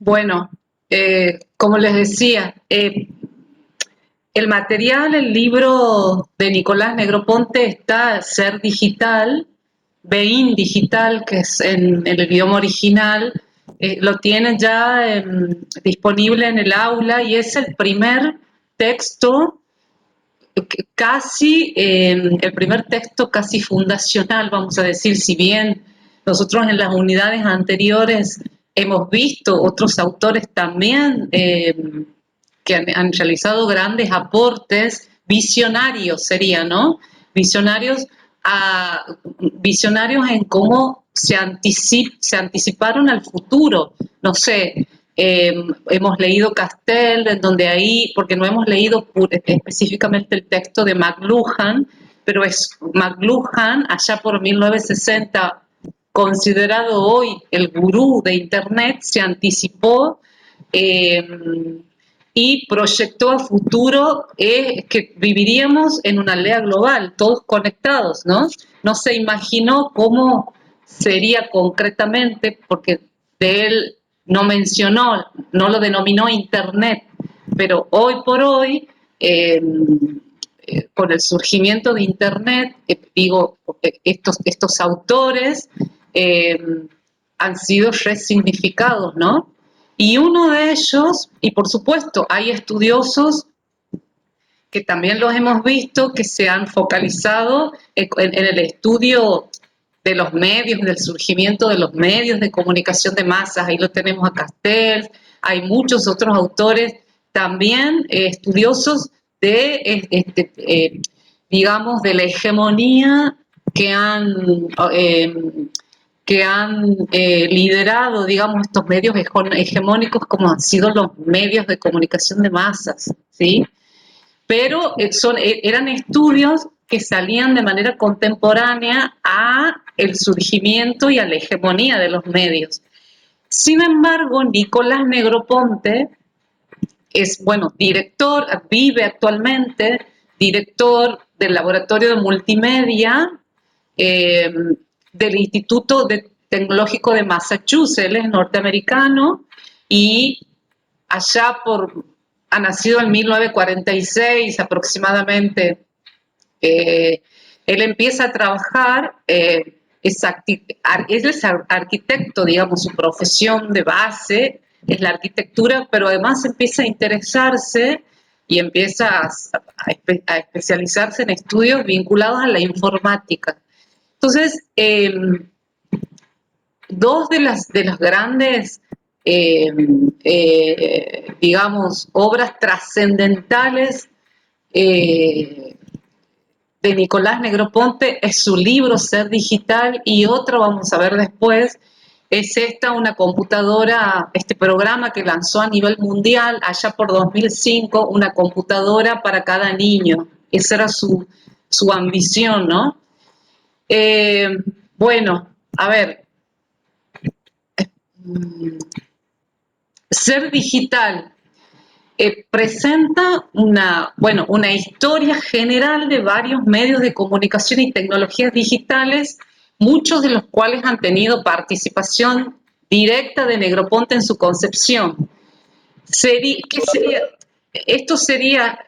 Bueno, como les decía, el material, el libro de Nicolás Negroponte está Ser Digital, Bein Digital, que es en el idioma original, lo tienen ya disponible en el aula y es el primer texto el primer texto casi fundacional, vamos a decir, si bien nosotros en las unidades anteriores hemos visto otros autores también que han realizado grandes aportes, visionarios sería, ¿no? Visionarios, visionarios en cómo se anticiparon al futuro, no sé, hemos leído Castell, en donde ahí, porque no hemos leído específicamente el texto de McLuhan, pero es McLuhan, allá por 1960, considerado hoy el gurú de Internet, se anticipó eh, y proyectó a futuro que viviríamos en una aldea global, todos conectados, ¿no? No se imaginó cómo sería concretamente, porque de él no mencionó, no lo denominó Internet, pero hoy por hoy, con el surgimiento de Internet, digo, estos autores eh, han sido resignificados, ¿no? Y uno de ellos, y por supuesto hay estudiosos que también los hemos visto, que se han focalizado en el estudio de los medios, del surgimiento de los medios de comunicación de masas. Ahí lo tenemos a Castells, hay muchos otros autores también estudiosos digamos, de la hegemonía que han, eh, liderado, digamos, estos medios hegemónicos como han sido los medios de comunicación de masas, ¿sí? Pero eran estudios que salían de manera contemporánea a el surgimiento y a la hegemonía de los medios. Sin embargo, Nicolás Negroponte es, bueno, director, vive actualmente, director del Laboratorio de Multimedia eh, del Instituto Tecnológico de Massachusetts. Él es norteamericano y allá ha nacido en 1946 aproximadamente. Él empieza a trabajar, él es arquitecto, digamos, su profesión de base es la arquitectura, pero además empieza a interesarse y empieza a especializarse en estudios vinculados a la informática. Entonces, dos de las grandes, digamos, obras trascendentales de Nicolás Negroponte es su libro Ser Digital, y otro, vamos a ver después, es una computadora, este programa que lanzó a nivel mundial allá por 2005, una computadora para cada niño. Esa era su ambición, ¿no? Bueno, a ver, Ser Digital presenta una historia general de varios medios de comunicación y tecnologías digitales, muchos de los cuales han tenido participación directa de Negroponte en su concepción. ¿Qué sería? Esto sería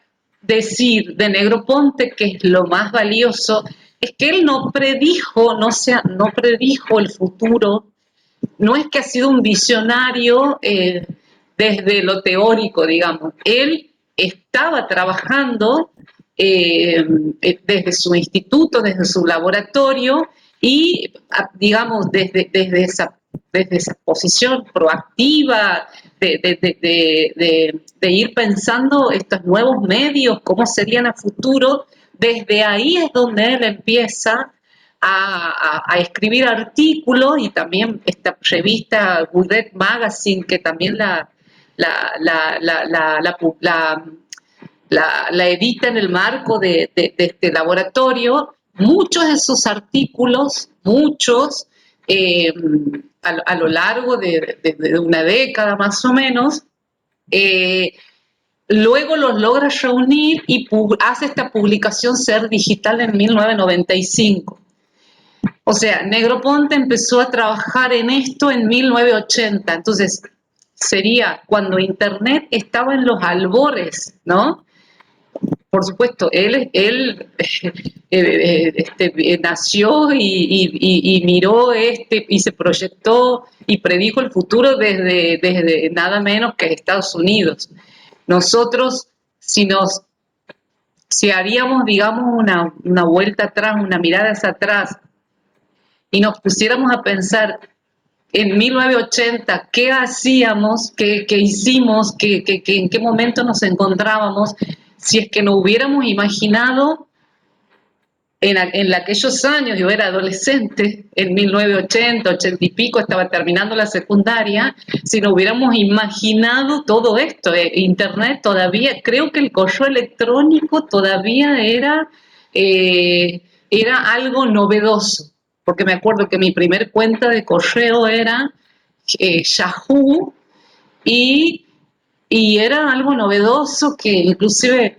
decir de Negroponte que es lo más valioso, es que él no predijo, no predijo el futuro, no es que ha sido un visionario desde lo teórico, digamos. Él estaba trabajando desde su instituto, desde su laboratorio y, digamos, desde esa posición proactiva de ir pensando estos nuevos medios, cómo serían a futuro, desde ahí es donde él empieza a escribir artículos, y también esta revista Goudet Magazine, que también la edita en el marco de este laboratorio. Muchos de sus artículos, eh, a lo largo de una década más o menos, luego los logra reunir y hace esta publicación Ser Digital en 1995. O sea, Negroponte empezó a trabajar en esto en 1980. Entonces, sería cuando Internet estaba en los albores, ¿no? Por supuesto, nació y miró y se proyectó y predijo el futuro desde nada menos que Estados Unidos. Nosotros, si haríamos, digamos, una vuelta atrás, una mirada hacia atrás, y nos pusiéramos a pensar en 1980, ¿qué hacíamos? ¿Qué hicimos? ¿En qué momento nos encontrábamos? Si es que no hubiéramos imaginado en aquellos años, yo era adolescente, en 1980, 80 y pico, estaba terminando la secundaria, si no hubiéramos imaginado todo esto, Internet todavía, creo que el correo electrónico todavía era algo novedoso, porque me acuerdo que mi primer cuenta de correo era Yahoo, y, y era algo novedoso que inclusive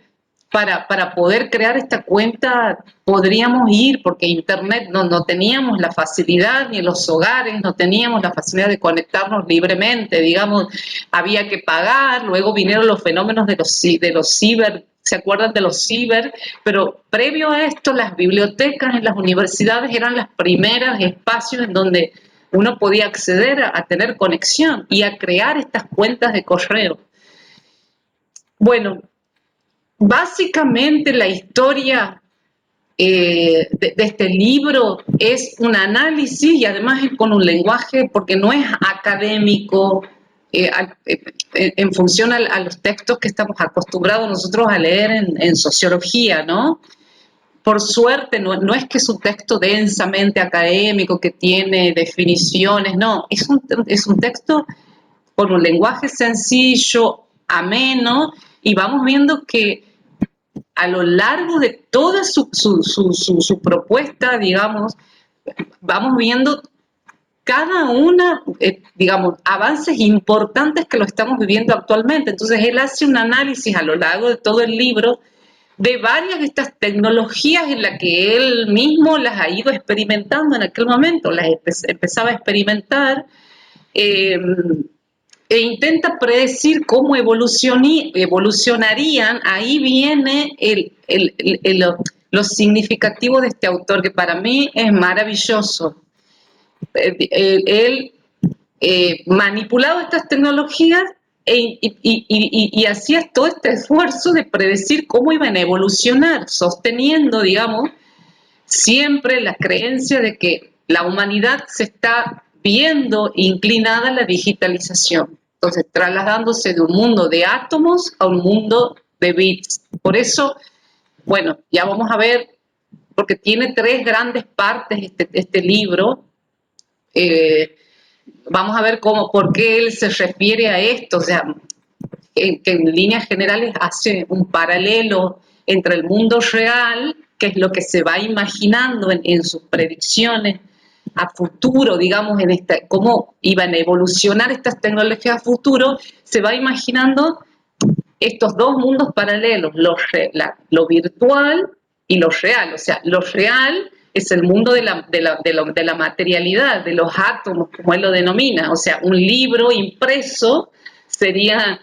para poder crear esta cuenta podríamos ir, porque Internet no teníamos la facilidad, ni en los hogares no teníamos la facilidad de conectarnos libremente, digamos, había que pagar, luego vinieron los fenómenos de los ciber, ¿se acuerdan de los ciber? Pero previo a esto, las bibliotecas en las universidades eran las primeras espacios en donde uno podía acceder a tener conexión y a crear estas cuentas de correo. Bueno, básicamente la historia de este libro es un análisis y además es con un lenguaje, porque no es académico, en función a los textos que estamos acostumbrados nosotros a leer en sociología, ¿no? Por suerte, no es que es un texto densamente académico que tiene definiciones, no, es un texto con un lenguaje sencillo, ameno, y vamos viendo que a lo largo de toda su propuesta, digamos, vamos viendo cada una, digamos, avances importantes que lo estamos viviendo actualmente. Entonces, él hace un análisis a lo largo de todo el libro de varias de estas tecnologías en las que él mismo las ha ido experimentando en aquel momento, las empezaba a experimentar, e intenta predecir cómo evolucionarían. Ahí viene lo significativo de este autor, que para mí es maravilloso. Él manipulaba estas tecnologías y hacía todo este esfuerzo de predecir cómo iban a evolucionar, sosteniendo, digamos, siempre la creencia de que la humanidad se está viendo inclinada a la digitalización. Entonces, trasladándose de un mundo de átomos a un mundo de bits. Por eso, bueno, ya vamos a ver, porque tiene tres grandes partes este libro. Vamos a ver por qué él se refiere a esto. O sea, que en líneas generales hace un paralelo entre el mundo real, que es lo que se va imaginando en sus predicciones a futuro, digamos, cómo iban a evolucionar estas tecnologías a futuro, se va imaginando estos dos mundos paralelos, lo virtual y lo real. O sea, lo real es el mundo de la materialidad, de los átomos, como él lo denomina. O sea, un libro impreso sería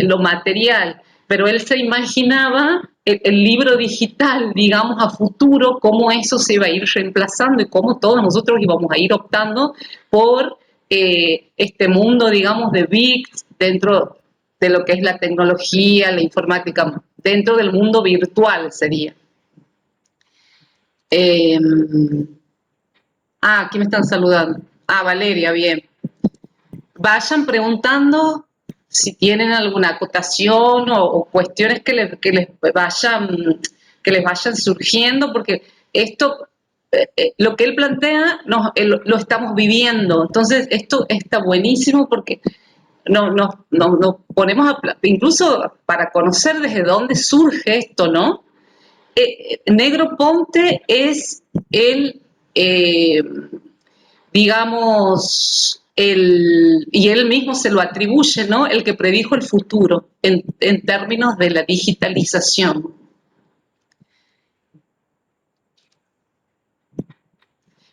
lo material, pero él se imaginaba el libro digital, digamos, a futuro, cómo eso se iba a ir reemplazando y cómo todos nosotros íbamos a ir optando por este mundo, digamos, de bits dentro de lo que es la tecnología, la informática, dentro del mundo virtual sería. Aquí me están saludando. Valeria, bien. Vayan preguntando si tienen alguna acotación o cuestiones que les vayan surgiendo, porque esto, lo que él plantea, lo estamos viviendo. Entonces, esto está buenísimo porque nos ponemos incluso para conocer desde dónde surge esto, ¿no? Negroponte es digamos, y él mismo se lo atribuye, ¿no? El que predijo el futuro en términos de la digitalización.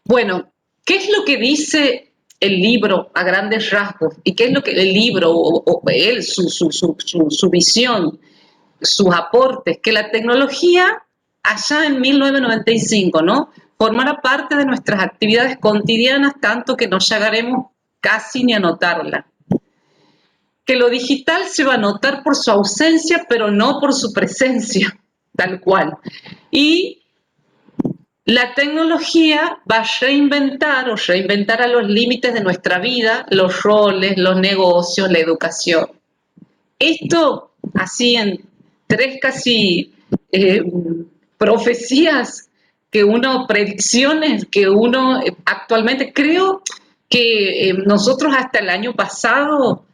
Bueno, ¿qué es lo que dice el libro a grandes rasgos. ¿Y qué es lo que el libro, o él, su visión, sus aportes? Que la tecnología, allá en 1995, ¿no?, formará parte de nuestras actividades cotidianas, tanto que no llegaremos casi ni a notarla. Que lo digital se va a notar por su ausencia, pero no por su presencia, tal cual. Y la tecnología va a reinventar o reinventará los límites de nuestra vida, los roles, los negocios, la educación. Esto, así en tres casi profecías predicciones que uno actualmente, creo que nosotros hasta el año pasado,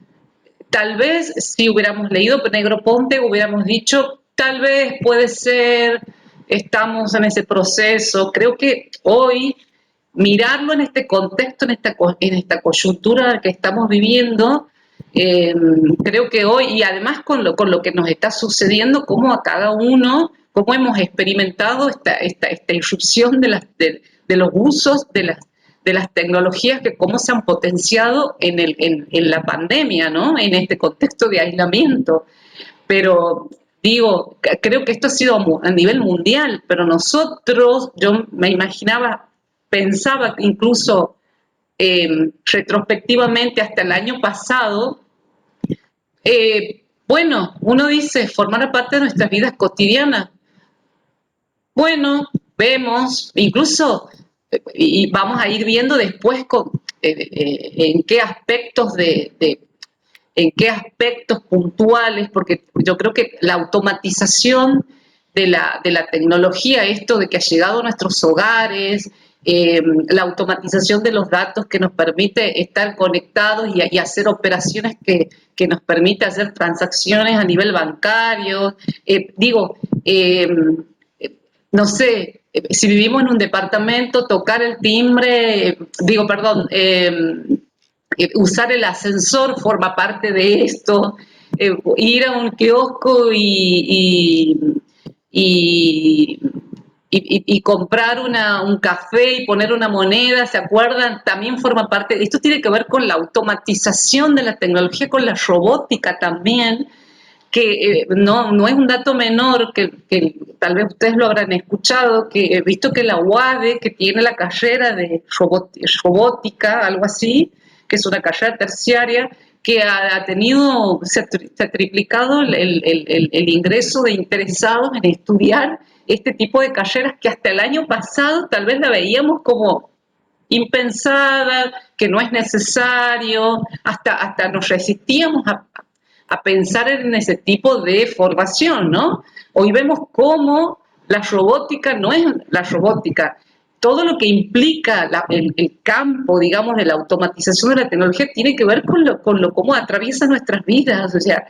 tal vez si hubiéramos leído Negroponte, hubiéramos dicho, tal vez puede ser, estamos en ese proceso. Creo que hoy, mirarlo en este contexto, en esta coyuntura que estamos viviendo, creo que hoy, y además con lo que nos está sucediendo, como a cada uno, cómo hemos experimentado esta irrupción de los usos de las tecnologías, que cómo se han potenciado en la pandemia, ¿no?, en este contexto de aislamiento. Pero digo, creo que esto ha sido a nivel mundial, pero nosotros, yo me imaginaba, pensaba incluso retrospectivamente hasta el año pasado, bueno, uno dice, formar parte de nuestras vidas cotidianas. Bueno, vemos, incluso, y vamos a ir viendo después en qué aspectos en qué aspectos puntuales, porque yo creo que la automatización de la tecnología, esto de que ha llegado a nuestros hogares, la automatización de los datos que nos permite estar conectados y hacer operaciones que nos permite hacer transacciones a nivel bancario. No sé, si vivimos en un departamento, tocar el timbre, usar el ascensor forma parte de esto. Ir a un kiosco y comprar un café y poner una moneda, ¿se acuerdan? También forma parte. Esto tiene que ver con la automatización de la tecnología, con la robótica también, que no es un dato menor, que tal vez ustedes lo habrán escuchado, que he visto que la UADE, que tiene la carrera de robótica, algo así, que es una carrera terciaria, que se ha triplicado el ingreso de interesados en estudiar este tipo de carreras, que hasta el año pasado tal vez la veíamos como impensada, que no es necesario, hasta nos resistíamos a pensar en ese tipo de formación, ¿no? Hoy vemos cómo la robótica no es la robótica. Todo lo que implica el campo, digamos, de la automatización de la tecnología tiene que ver con cómo atraviesa nuestras vidas, o sea,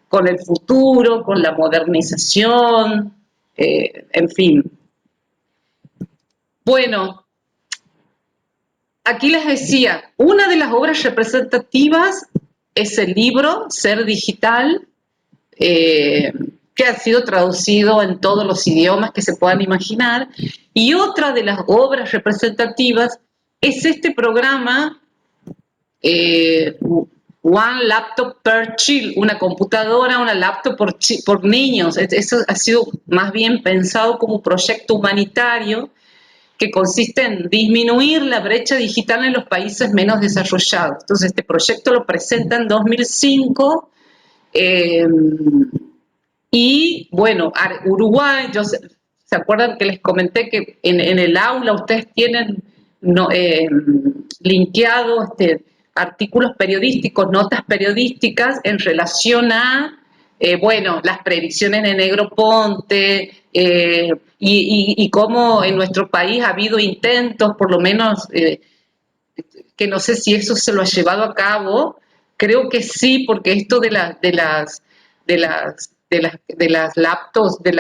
con el futuro, con la modernización, en fin. Bueno, aquí les decía, una de las obras representativas es el libro Ser Digital, que ha sido traducido en todos los idiomas que se puedan imaginar, y otra de las obras representativas es este programa, One Laptop per Child, una computadora, una laptop por niños. Eso ha sido más bien pensado como un proyecto humanitario que consiste en disminuir la brecha digital en los países menos desarrollados. Entonces, este proyecto lo presenta en 2005, y bueno, Uruguay, ¿se acuerdan que les comenté que en el aula ustedes tienen linkeado artículos periodísticos, notas periodísticas en relación a, bueno, las predicciones de Negroponte, y cómo en nuestro país ha habido intentos, por lo menos, que no sé si eso se lo ha llevado a cabo? Creo que sí, porque esto de las laptops, de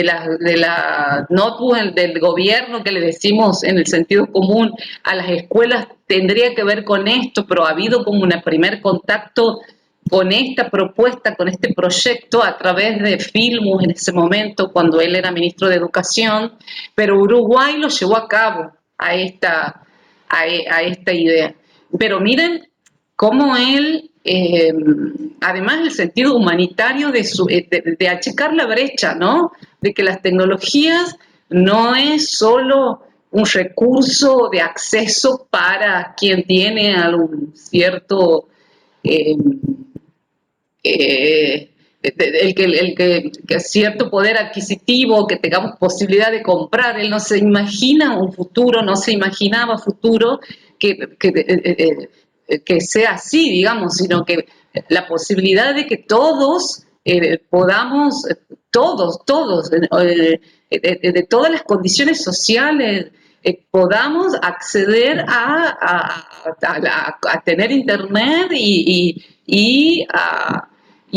la notebook del gobierno, que le decimos en el sentido común a las escuelas, tendría que ver con esto, pero ha habido como un primer contacto con esta propuesta, con este proyecto, a través de Filmus en ese momento, cuando él era ministro de Educación, pero Uruguay lo llevó a cabo a a esta idea. Pero miren cómo él, además el sentido humanitario de achicar la brecha, ¿no? De que las tecnologías no es solo un recurso de acceso para quien tiene algún cierto eh, que cierto poder adquisitivo, que tengamos posibilidad de comprar. Él no se imagina un futuro, no se imaginaba futuro que sea así, digamos, sino que la posibilidad de que todos podamos, todos, de todas las condiciones sociales, podamos acceder a tener internet y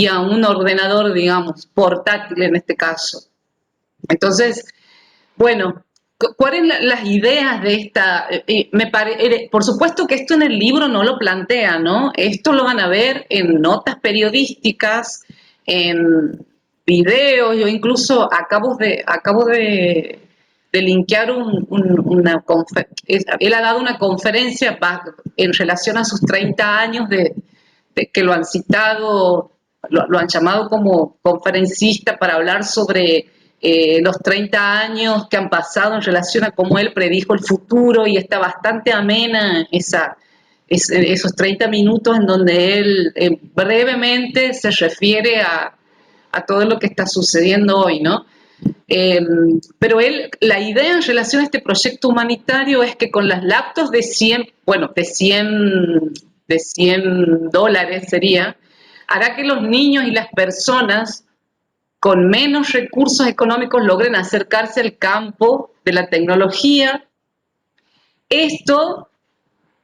a un ordenador, digamos, portátil en este caso. Entonces, bueno, ¿cuáles son las ideas de esta? Por supuesto que esto en el libro no lo plantea, ¿no? Esto lo van a ver en notas periodísticas, en videos. Yo incluso acabo de linkear él ha dado una conferencia en relación a sus 30 años que lo han citado, lo han llamado como conferencista para hablar sobre los 30 años que han pasado en relación a cómo él predijo el futuro, y está bastante amena esos 30 minutos en donde él brevemente se refiere a todo lo que está sucediendo hoy, ¿no? Pero la idea en relación a este proyecto humanitario es que con las laptops de 100, bueno, de 100 dólares sería, hará que los niños y las personas con menos recursos económicos logren acercarse al campo de la tecnología. Esto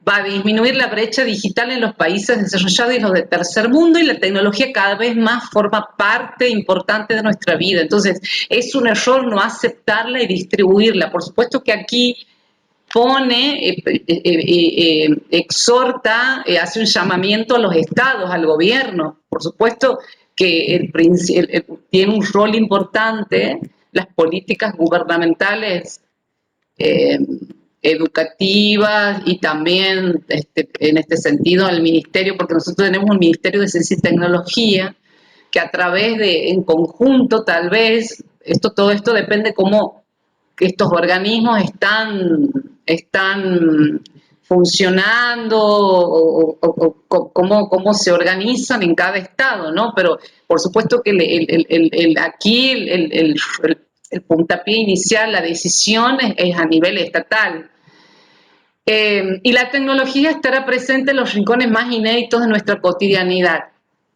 va a disminuir la brecha digital en los países desarrollados y los de tercer mundo, y la tecnología cada vez más forma parte importante de nuestra vida. Entonces, es un error no aceptarla y distribuirla. Por supuesto que aquí pone, exhorta, hace un llamamiento a los estados, al gobierno. Por supuesto que tiene un rol importante las políticas gubernamentales educativas, y también en este sentido al ministerio, porque nosotros tenemos un ministerio de ciencia y tecnología que a través en conjunto tal vez, todo esto depende cómo estos organismos están funcionando o cómo se organizan en cada estado, ¿no? Pero por supuesto que aquí el puntapié inicial, la decisión es a nivel estatal. Y la tecnología estará presente en los rincones más inéditos de nuestra cotidianidad,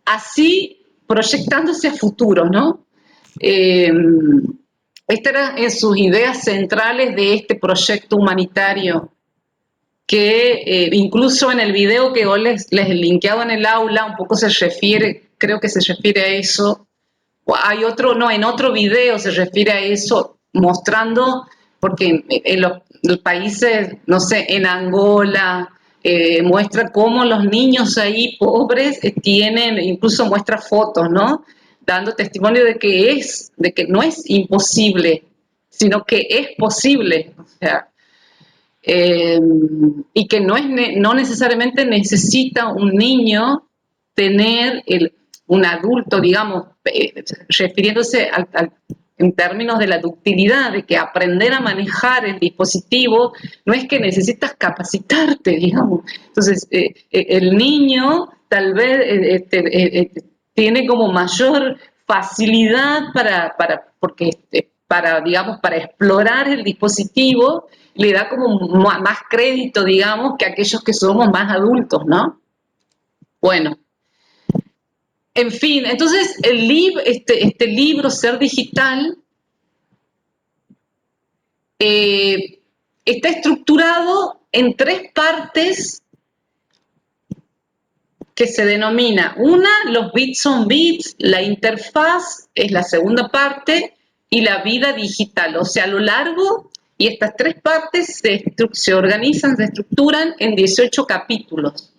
así proyectándose a futuro, ¿no? Estas eran sus ideas centrales de este proyecto humanitario, que incluso en el video que hoy les linkeado en el aula, un poco se refiere, creo que se refiere a eso. Hay en otro video se refiere a eso, mostrando, porque en los países, no sé, en Angola, muestra cómo los niños ahí pobres tienen, incluso muestra fotos, ¿no? Dando testimonio de que no es imposible, sino que es posible. O sea, y que no necesariamente necesita un niño tener un adulto, digamos, refiriéndose en términos de la ductilidad, de que aprender a manejar el dispositivo no es que necesitas capacitarte, digamos. Entonces, el niño tal vez tiene como mayor facilidad digamos, para explorar el dispositivo, le da como más crédito, digamos, que aquellos que somos más adultos, ¿no? Bueno, en fin, entonces este libro, Ser Digital, está estructurado en 3 partes que se denomina, una, los bits on bits, la interfaz es la segunda parte, y la vida digital. O sea, a lo largo, y estas 3 partes se organizan, se estructuran en 18 capítulos.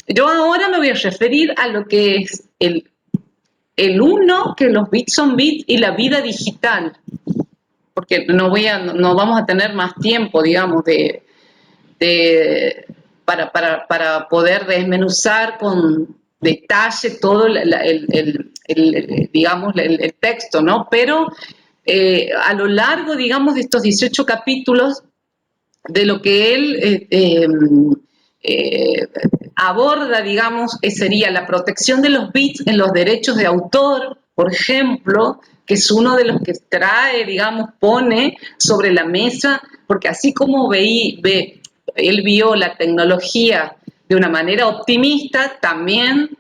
Yo ahora me voy a referir a lo que es el uno, que los bits on bits, y la vida digital, porque no vamos a tener más tiempo, digamos, para poder desmenuzar con detalle todo digamos, el texto, ¿no? Pero a lo largo, digamos, de estos 18 capítulos, de lo que él aborda, digamos, sería la protección de los bits en los derechos de autor, por ejemplo, que es uno de los que trae, digamos, pone sobre la mesa, porque así como él vio la tecnología de una manera optimista, también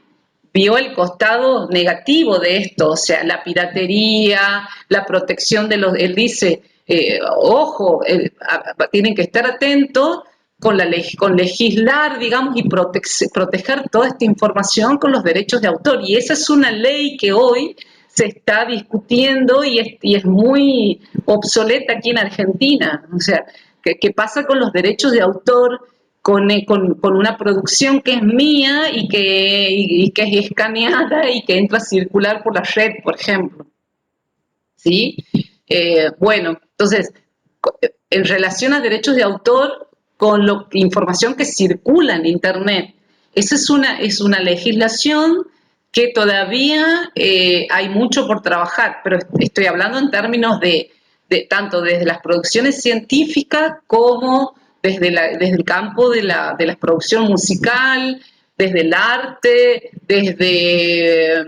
vio el costado negativo de esto, o sea, la piratería, la protección de los... Él dice, ojo, tienen que estar atentos con legislar, digamos, y proteger toda esta información con los derechos de autor. Y esa es una ley que hoy se está discutiendo y es muy obsoleta aquí en Argentina. O sea, ¿qué pasa con los derechos de autor? Con una producción que es mía y que es escaneada y que entra a circular por la red, por ejemplo. ¿Sí? Bueno, entonces, en relación a derechos de autor, con información que circula en Internet, esa es una legislación que todavía hay mucho por trabajar, pero estoy hablando en términos de tanto desde las producciones científicas como desde el campo de la producción musical, desde el arte, desde...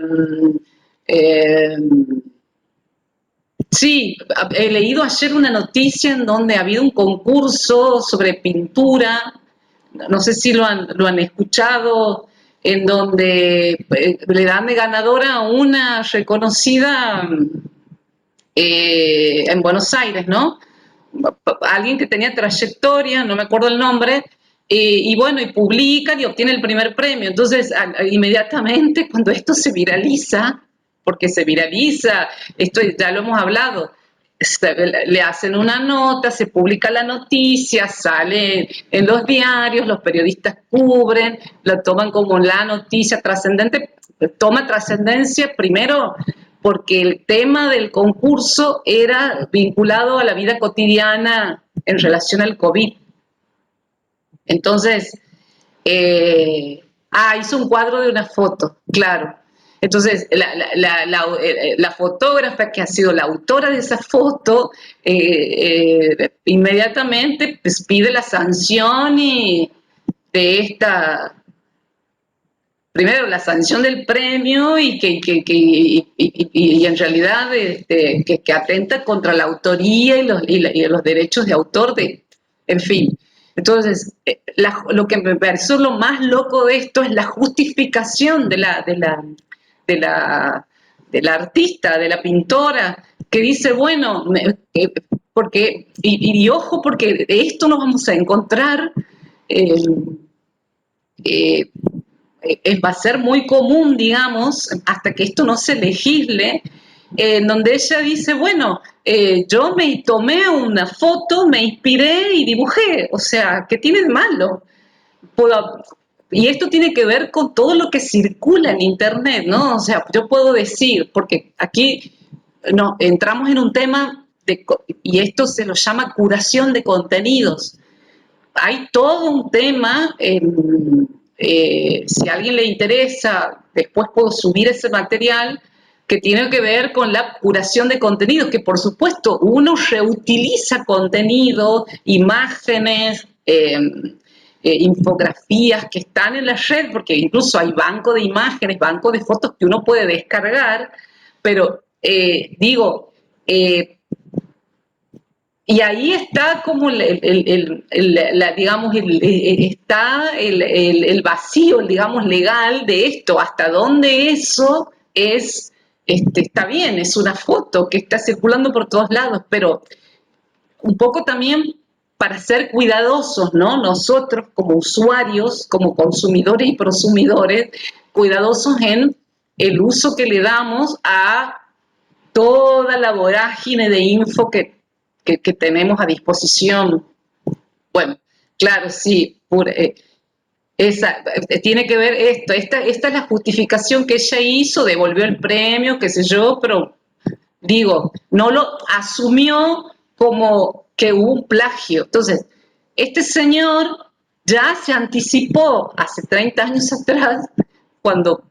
sí, he leído ayer una noticia en donde ha habido un concurso sobre pintura, no sé si lo han escuchado, en donde le dan de ganadora a una reconocida en Buenos Aires, ¿no? Alguien que tenía trayectoria, no me acuerdo el nombre, y bueno, y publican y obtiene el primer premio. Entonces, inmediatamente cuando esto se viraliza, porque se viraliza, esto ya lo hemos hablado, le hacen una nota, se publica la noticia, sale en los diarios, los periodistas cubren, la toman como la noticia trascendente, toma trascendencia primero porque el tema del concurso era vinculado a la vida cotidiana en relación al COVID. Entonces, hizo un cuadro de una foto, claro. Entonces, la fotógrafa que ha sido la autora de esa foto, inmediatamente pues, pide la sanción de esta, primero la sanción del premio y en realidad que atenta contra la autoría y los derechos de autor, en fin. Entonces, lo que me pareció lo más loco de esto es la justificación de la artista, de la pintora, que dice, bueno, porque, y ojo, porque de esto nos vamos a encontrar eh, va a ser muy común, digamos, hasta que esto no se legisle, en donde ella dice, bueno, yo me tomé una foto, me inspiré y dibujé, o sea, ¿qué tiene de malo? Y esto tiene que ver con todo lo que circula en Internet, ¿no? O sea, yo puedo decir, porque aquí no, entramos en un tema, y esto se lo llama curación de contenidos. Hay todo un tema, si a alguien le interesa, después puedo subir ese material que tiene que ver con la curación de contenidos, que por supuesto uno reutiliza contenido, imágenes, infografías que están en la red, porque incluso hay banco de imágenes, banco de fotos que uno puede descargar, pero y ahí está como digamos, está el vacío, digamos, legal de esto, hasta dónde eso está bien, es una foto que está circulando por todos lados, pero un poco también para ser cuidadosos, ¿no? Nosotros como usuarios, como consumidores y prosumidores, cuidadosos en el uso que le damos a toda la vorágine de info que tenemos a disposición. Bueno, claro, sí, tiene que ver esta es la justificación que ella hizo, devolvió el premio, qué sé yo, pero digo, no lo asumió como que hubo un plagio. Entonces, este señor ya se anticipó hace 30 años atrás, cuando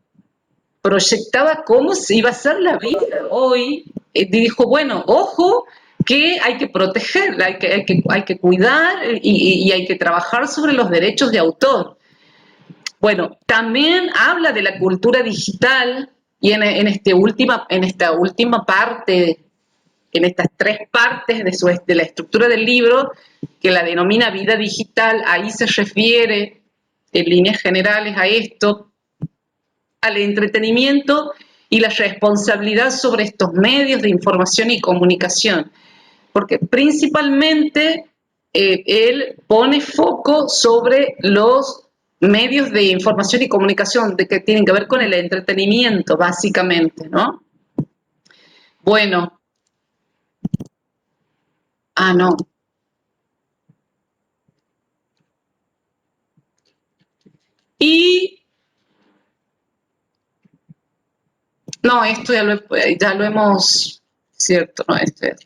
proyectaba cómo se iba a hacer la vida hoy, dijo, bueno, ojo, que hay que proteger, hay que cuidar y hay que trabajar sobre los derechos de autor. Bueno, también habla de la cultura digital y en esta última parte, en estas tres partes de la estructura del libro, que la denomina vida digital, ahí se refiere en líneas generales a esto, al entretenimiento y la responsabilidad sobre estos medios de información y comunicación, porque principalmente él pone foco sobre los medios de información y comunicación que tienen que ver con el entretenimiento, básicamente, ¿no? Bueno, no. Y no, esto ya lo hemos, cierto, no, esto es.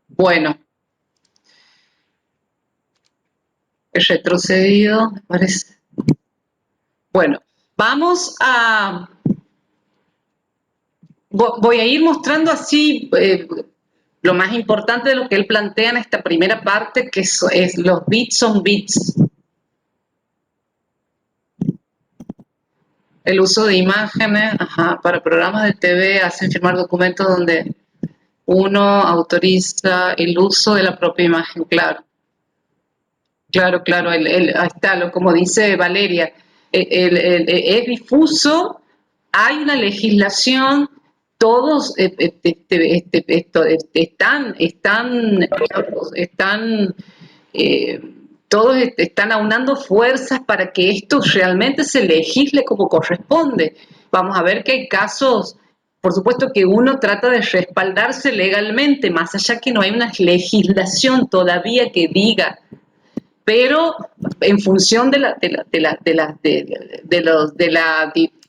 Bueno, he retrocedido, me parece. Bueno, voy a ir mostrando así lo más importante de lo que él plantea en esta primera parte, que es los bits on bits. El uso de imágenes, para programas de TV hacen firmar documentos donde uno autoriza el uso de la propia imagen, claro. Claro, ahí está, como dice Valeria, es difuso, hay una legislación, todos todos están aunando fuerzas para que esto realmente se legisle como corresponde. Vamos a ver que hay casos, por supuesto que uno trata de respaldarse legalmente, más allá que no hay una legislación todavía que diga, pero en función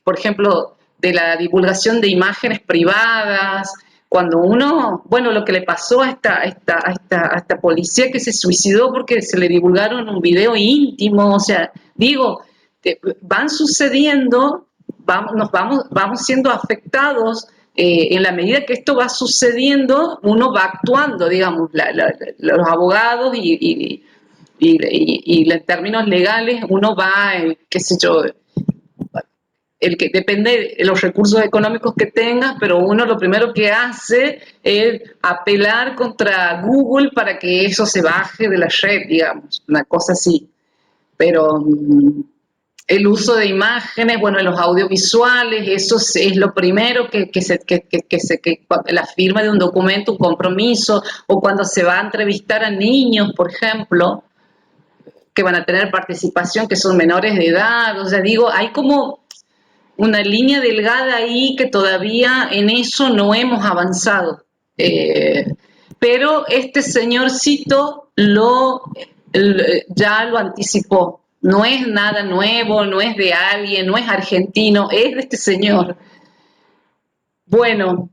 por ejemplo, de la divulgación de imágenes privadas, cuando uno, bueno, lo que le pasó a esta policía que se suicidó porque se le divulgaron un video íntimo, o sea, digo, van sucediendo, vamos siendo afectados en la medida que esto va sucediendo, uno va actuando, digamos, los abogados y en términos legales uno va, qué sé yo, el que depende de los recursos económicos que tengas, pero uno lo primero que hace es apelar contra Google para que eso se baje de la red, digamos, una cosa así. Pero el uso de imágenes, bueno, los audiovisuales, eso es lo primero que la firma de un documento, un compromiso, o cuando se va a entrevistar a niños, por ejemplo, que van a tener participación, que son menores de edad, o sea, digo, hay como una línea delgada ahí que todavía en eso no hemos avanzado. Pero este señorcito ya lo anticipó. No es nada nuevo, no es de alguien, no es argentino, es de este señor. Bueno,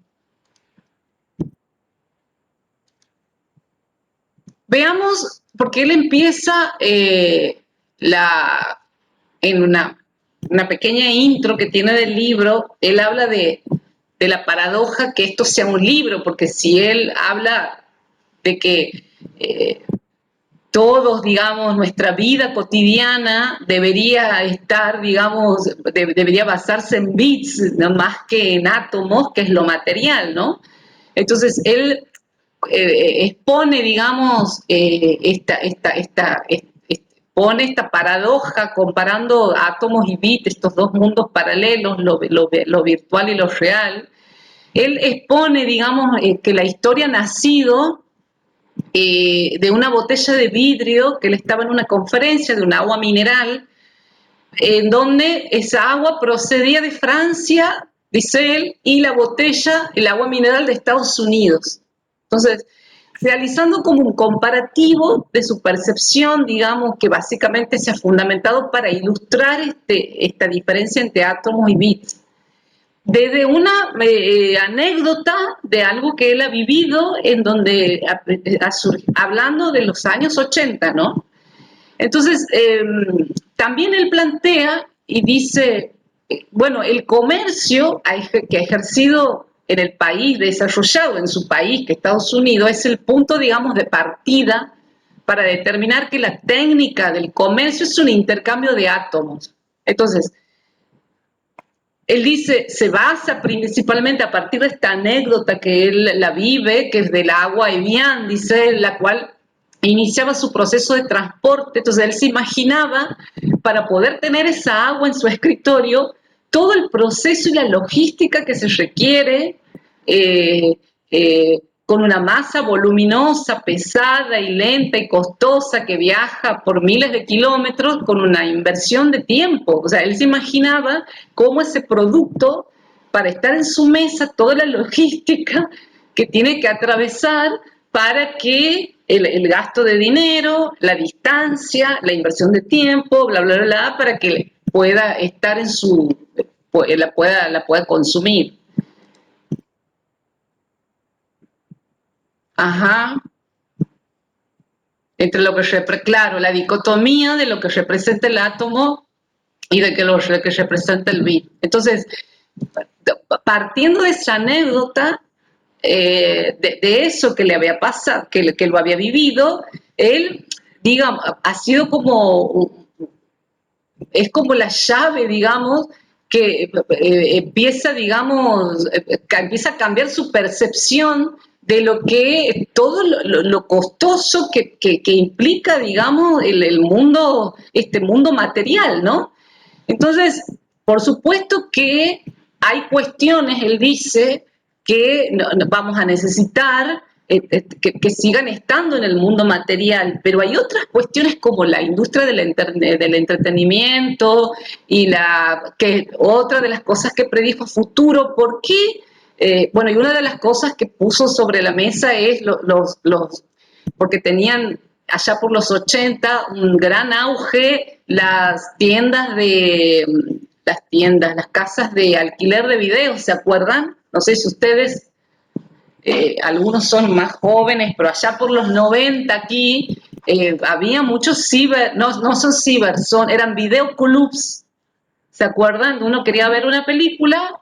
veamos, porque él empieza en una pequeña intro que tiene del libro, él habla de la paradoja que esto sea un libro, porque si él habla de que todos, digamos, nuestra vida cotidiana debería estar, digamos, debería basarse en bits, no más que en átomos, que es lo material, ¿no? Entonces, él expone, digamos, pone esta paradoja comparando átomos y bits, estos dos mundos paralelos, lo virtual y lo real. Él expone, digamos, que la historia ha nacido de una botella de vidrio que él estaba en una conferencia de un agua mineral, en donde esa agua procedía de Francia, dice él, y la botella, el agua mineral de Estados Unidos. Entonces, realizando como un comparativo de su percepción, digamos, que básicamente se ha fundamentado para ilustrar esta diferencia entre átomos y bits. desde una anécdota de algo que él ha vivido, en donde, hablando de los años 80, ¿no? Entonces, también él plantea y dice, bueno, el comercio que ha ejercido en el país desarrollado, en su país, que Estados Unidos, es el punto, digamos, de partida para determinar que la técnica del comercio es un intercambio de átomos. Entonces, él dice, se basa principalmente a partir de esta anécdota que él la vive, que es del agua Evian, dice, la cual iniciaba su proceso de transporte. Entonces él se imaginaba, para poder tener esa agua en su escritorio, todo el proceso y la logística que se requiere, eh, con una masa voluminosa, pesada y lenta y costosa que viaja por miles de kilómetros con una inversión de tiempo. O sea, él se imaginaba cómo ese producto, para estar en su mesa, toda la logística que tiene que atravesar para que el gasto de dinero, la distancia, la inversión de tiempo, bla, bla, bla, para que pueda estar en su, la pueda consumir. Ajá. Entre lo que, claro, la dicotomía de lo que representa el átomo y de lo que representa el bit. Entonces, partiendo de esa anécdota, de eso que le había pasado, que lo había vivido, él, digamos, ha sido como, es como la llave, digamos, que empieza, digamos, empieza a cambiar su percepción de lo que, todo lo costoso que implica, digamos, el mundo, este mundo material, ¿no? Entonces, por supuesto que hay cuestiones, él dice, que vamos a necesitar que sigan estando en el mundo material, pero hay otras cuestiones como la industria del entretenimiento y que otra de las cosas que predijo futuro. ¿Por qué? Bueno, y una de las cosas que puso sobre la mesa es porque tenían allá por los 80 un gran auge las casas de alquiler de videos, ¿se acuerdan? No sé si ustedes, algunos son más jóvenes, pero allá por los 90 aquí había muchos ciber, no son ciber, eran videoclubs, ¿se acuerdan? Uno quería ver una película,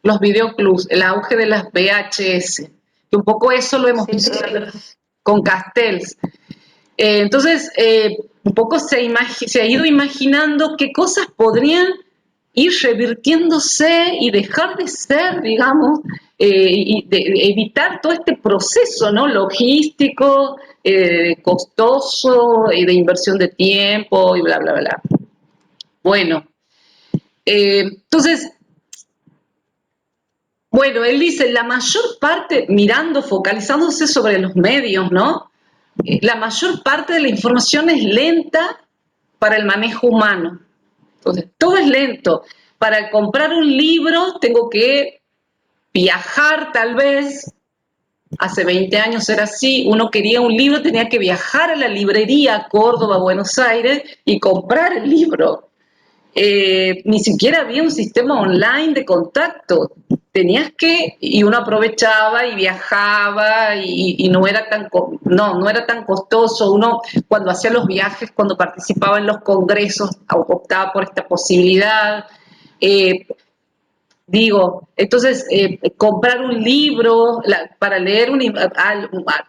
los videoclubs, el auge de las VHS, que un poco eso lo hemos visto con Castells. Entonces, un poco se ha ido imaginando qué cosas podrían ir revirtiéndose y dejar de ser, digamos, y evitar todo este proceso, ¿no? Logístico, costoso y de inversión de tiempo y bla, bla, bla. Bueno, entonces, bueno, él dice, la mayor parte, focalizándose sobre los medios, ¿no? La mayor parte de la información es lenta para el manejo humano. Entonces, todo es lento. Para comprar un libro tengo que viajar tal vez. Hace 20 años era así. Uno quería un libro, tenía que viajar a la librería a Córdoba, Buenos Aires y comprar el libro. Ni siquiera había un sistema online de contacto. Y uno aprovechaba y viajaba y no era tan costoso. Uno cuando hacía los viajes, cuando participaba en los congresos, optaba por esta posibilidad. Eh, entonces, comprar un libro, para leer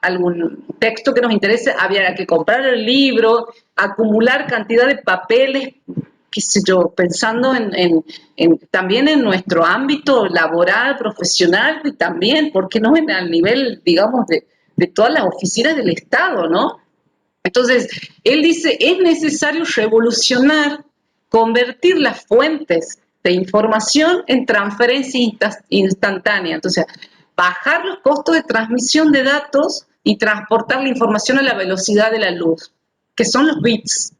algún texto que nos interese, había que comprar el libro, acumular cantidad de papeles, qué sé yo, pensando también en nuestro ámbito laboral, profesional, y también, ¿por qué no al nivel, digamos, de todas las oficinas del Estado, ¿no? Entonces, él dice, es necesario revolucionar, convertir las fuentes de información en transferencia instantánea. Entonces, bajar los costos de transmisión de datos y transportar la información a la velocidad de la luz, que son los bits.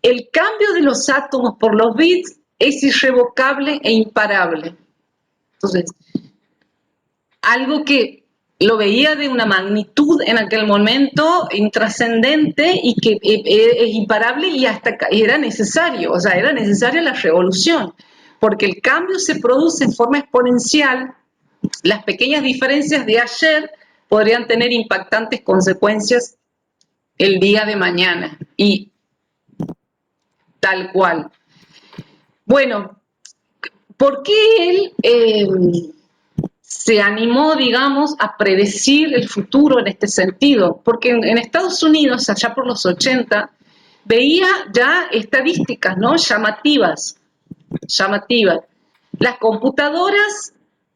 El cambio de los átomos por los bits es irrevocable e imparable. Entonces, algo que lo veía de una magnitud en aquel momento intrascendente y que es imparable y hasta era necesario, o sea, era necesaria la revolución. porque el cambio se produce en forma exponencial. Las pequeñas diferencias de ayer podrían tener impactantes consecuencias el día de mañana, y tal cual. Bueno, ¿por qué él se animó, digamos, a predecir el futuro en este sentido? Porque en Estados Unidos, allá por los 80, veía ya estadísticas, ¿no? Llamativas. Las computadoras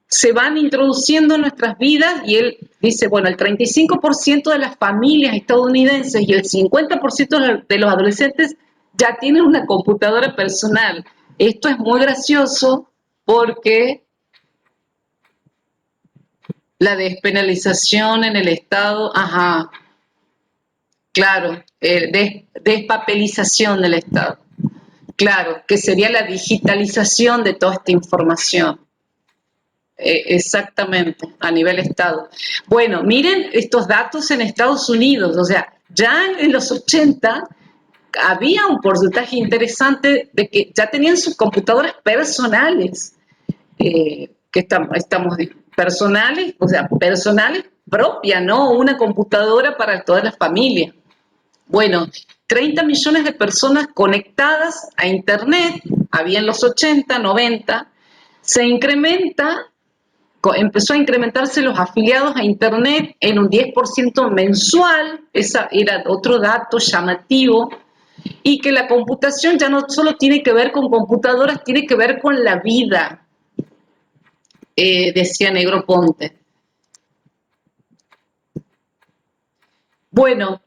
se van introduciendo en nuestras vidas, y él dice, bueno, el 35% de las familias estadounidenses y el 50% de los adolescentes ya tienen una computadora personal. Esto es muy gracioso porque la despenalización en el Estado, ajá, claro, despapelización del Estado, claro, que sería la digitalización de toda esta información. Exactamente, a nivel Estado. Bueno, miren estos datos en Estados Unidos, o sea, ya en los 80 había un porcentaje interesante de que ya tenían sus computadoras personales, que estamos personales, o sea, personales propias, ¿no? Una computadora para toda la familia. Bueno, 30 millones de personas conectadas a Internet, había en los 80, 90, se incrementa, empezó a incrementarse los afiliados a Internet en un 10% mensual, ese era otro dato llamativo, y que la computación ya no solo tiene que ver con computadoras, tiene que ver con la vida, decía Negroponte. Bueno,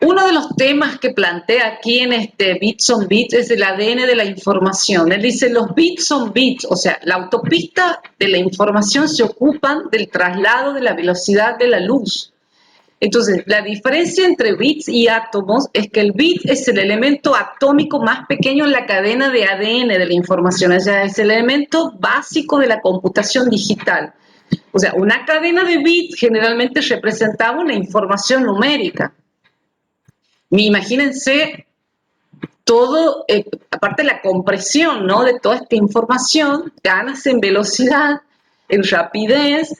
uno de los temas que plantea aquí en este Bits on Bits es el ADN de la información. Él dice, los bits son bits, o sea, la autopista de la información se ocupan del traslado de la velocidad de la luz. Entonces, la diferencia entre bits y átomos es que el bit es el elemento atómico más pequeño en la cadena de ADN de la información, o sea, es el elemento básico de la computación digital. O sea, una cadena de bits generalmente representaba una información numérica. Imagínense todo, aparte de la compresión, ¿no?, de toda esta información, ganas en velocidad, en rapidez,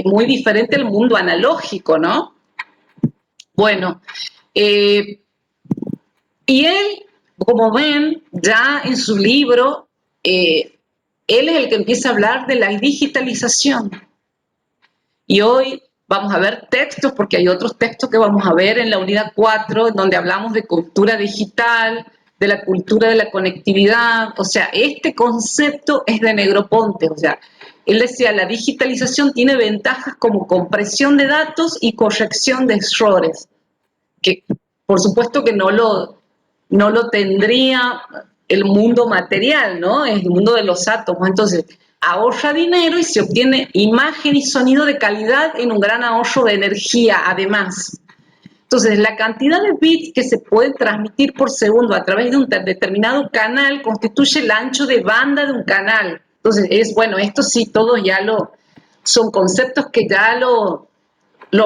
muy diferente al mundo analógico, ¿no? Bueno, y él, como ven, ya en su libro, él es el que empieza a hablar de la digitalización. Y hoy vamos a ver textos, porque hay otros textos que vamos a ver en la unidad 4, donde hablamos de cultura digital, de la cultura de la conectividad. O sea, este concepto es de Negroponte. O sea, él decía, la digitalización tiene ventajas como compresión de datos y corrección de errores, que por supuesto que no lo tendría el mundo material, ¿no? Es el mundo de los átomos. Entonces, ahorra dinero y se obtiene imagen y sonido de calidad en un gran ahorro de energía, además. Entonces, la cantidad de bits que se puede transmitir por segundo a través de un determinado canal constituye el ancho de banda de un canal. Entonces, bueno, esto sí, todos ya son conceptos que ya lo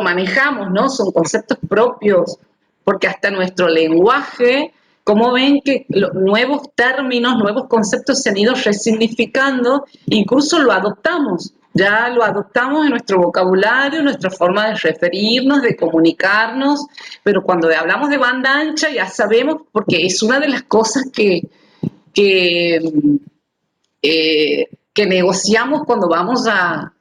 manejamos, ¿no? Son conceptos propios, porque hasta nuestro lenguaje, como ven que los nuevos términos, nuevos conceptos se han ido resignificando, incluso lo adoptamos, ya lo adoptamos en nuestro vocabulario, en nuestra forma de referirnos, de comunicarnos, pero cuando hablamos de banda ancha ya sabemos, porque es una de las cosas que, que negociamos cuando vamos a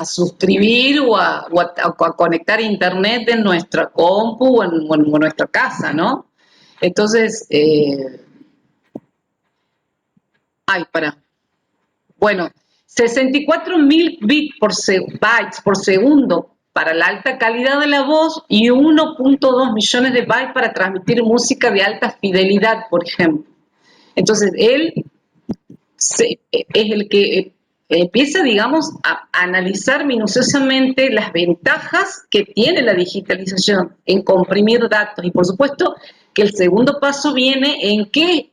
suscribir o a conectar internet en nuestra compu o en nuestra casa, ¿no? Entonces, bueno, 64.000 bytes por segundo para la alta calidad de la voz y 1.2 millones de bytes para transmitir música de alta fidelidad, por ejemplo. Entonces, él es el que empieza, digamos, a analizar minuciosamente las ventajas que tiene la digitalización en comprimir datos. Y por supuesto que el segundo paso viene en qué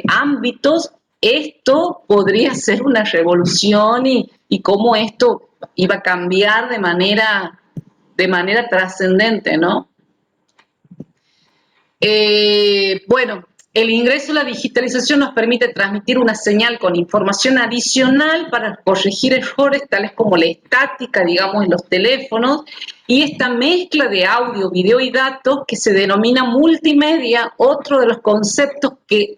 ámbitos esto podría ser una revolución y cómo esto iba a cambiar de manera trascendente, ¿no? Bueno, el ingreso a la digitalización nos permite transmitir una señal con información adicional para corregir errores tales como la estática, digamos, en los teléfonos, y esta mezcla de audio, video y datos que se denomina multimedia, otro de los conceptos que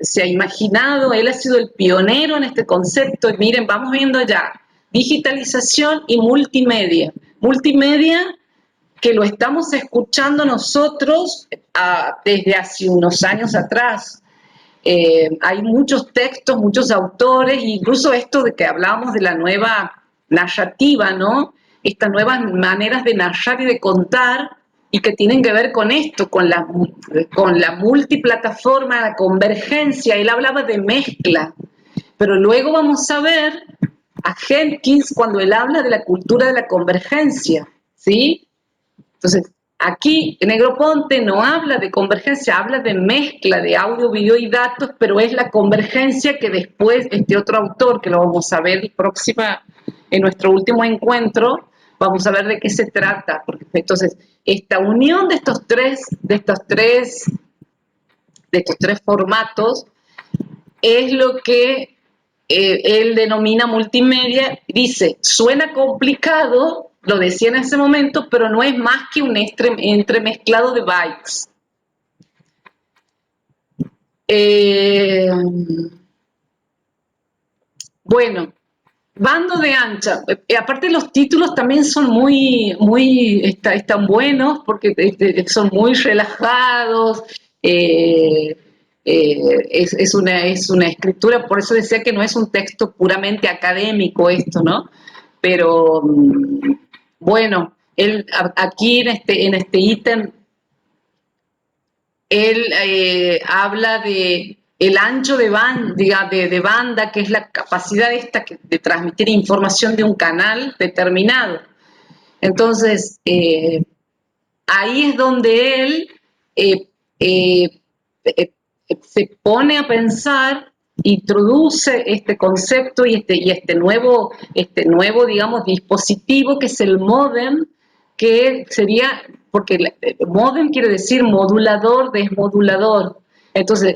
se ha imaginado, él ha sido el pionero en este concepto, y miren, vamos viendo ya, digitalización y multimedia. Multimedia que lo estamos escuchando nosotros desde hace unos años atrás. Hay muchos textos, muchos autores, incluso esto de que hablamos de la nueva narrativa, ¿no? Estas nuevas maneras de narrar y de contar, y que tienen que ver con esto, con la multiplataforma, la convergencia. Él hablaba de mezcla, pero luego vamos a ver a Jenkins cuando él habla de la cultura de la convergencia, ¿sí? Entonces, aquí Negroponte no habla de convergencia, habla de mezcla de audio, video y datos, pero es la convergencia que después este otro autor, que lo vamos a ver en nuestro último encuentro, vamos a ver de qué se trata. Porque, entonces, esta unión de estos tres formatos es lo que él denomina multimedia. Dice, suena complicado, lo decía en ese momento, pero no es más que un entremezclado de bytes. Bueno, bando de ancha. Aparte los títulos también son están buenos porque son muy relajados. Es una escritura, por eso decía que no es un texto puramente académico esto, ¿no? Pero bueno, él aquí en este ítem, él habla de el ancho de banda, que es la capacidad de transmitir información de un canal determinado. Entonces, ahí es donde él se pone a pensar, introduce este concepto y este nuevo, digamos, dispositivo que es el módem, que sería, porque módem quiere decir modulador, desmodulador. Entonces,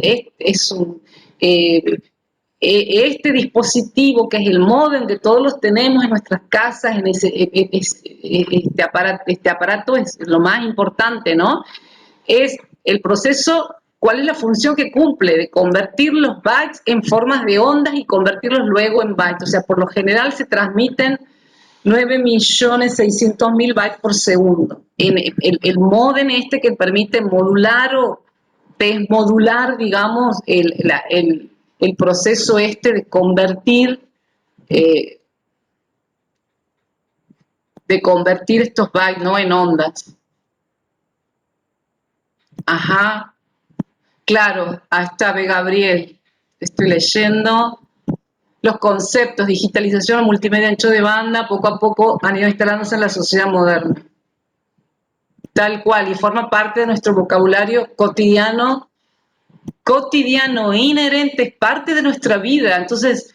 este dispositivo, que es el módem que todos los tenemos en nuestras casas, este aparato es lo más importante, ¿no? Es el proceso. ¿Cuál es la función que cumple? De convertir los bytes en formas de ondas y convertirlos luego en bytes. O sea, por lo general se transmiten 9.600.000 bytes por segundo. El módem que permite modular o desmodular, digamos, el proceso de convertir estos bytes, ¿no?, en ondas. Ajá. Claro, ahí está Gabriel. Estoy leyendo. Los conceptos, digitalización, multimedia, ancho de banda, poco a poco han ido instalándose en la sociedad moderna. Tal cual, y forma parte de nuestro vocabulario cotidiano, inherente, es parte de nuestra vida. Entonces,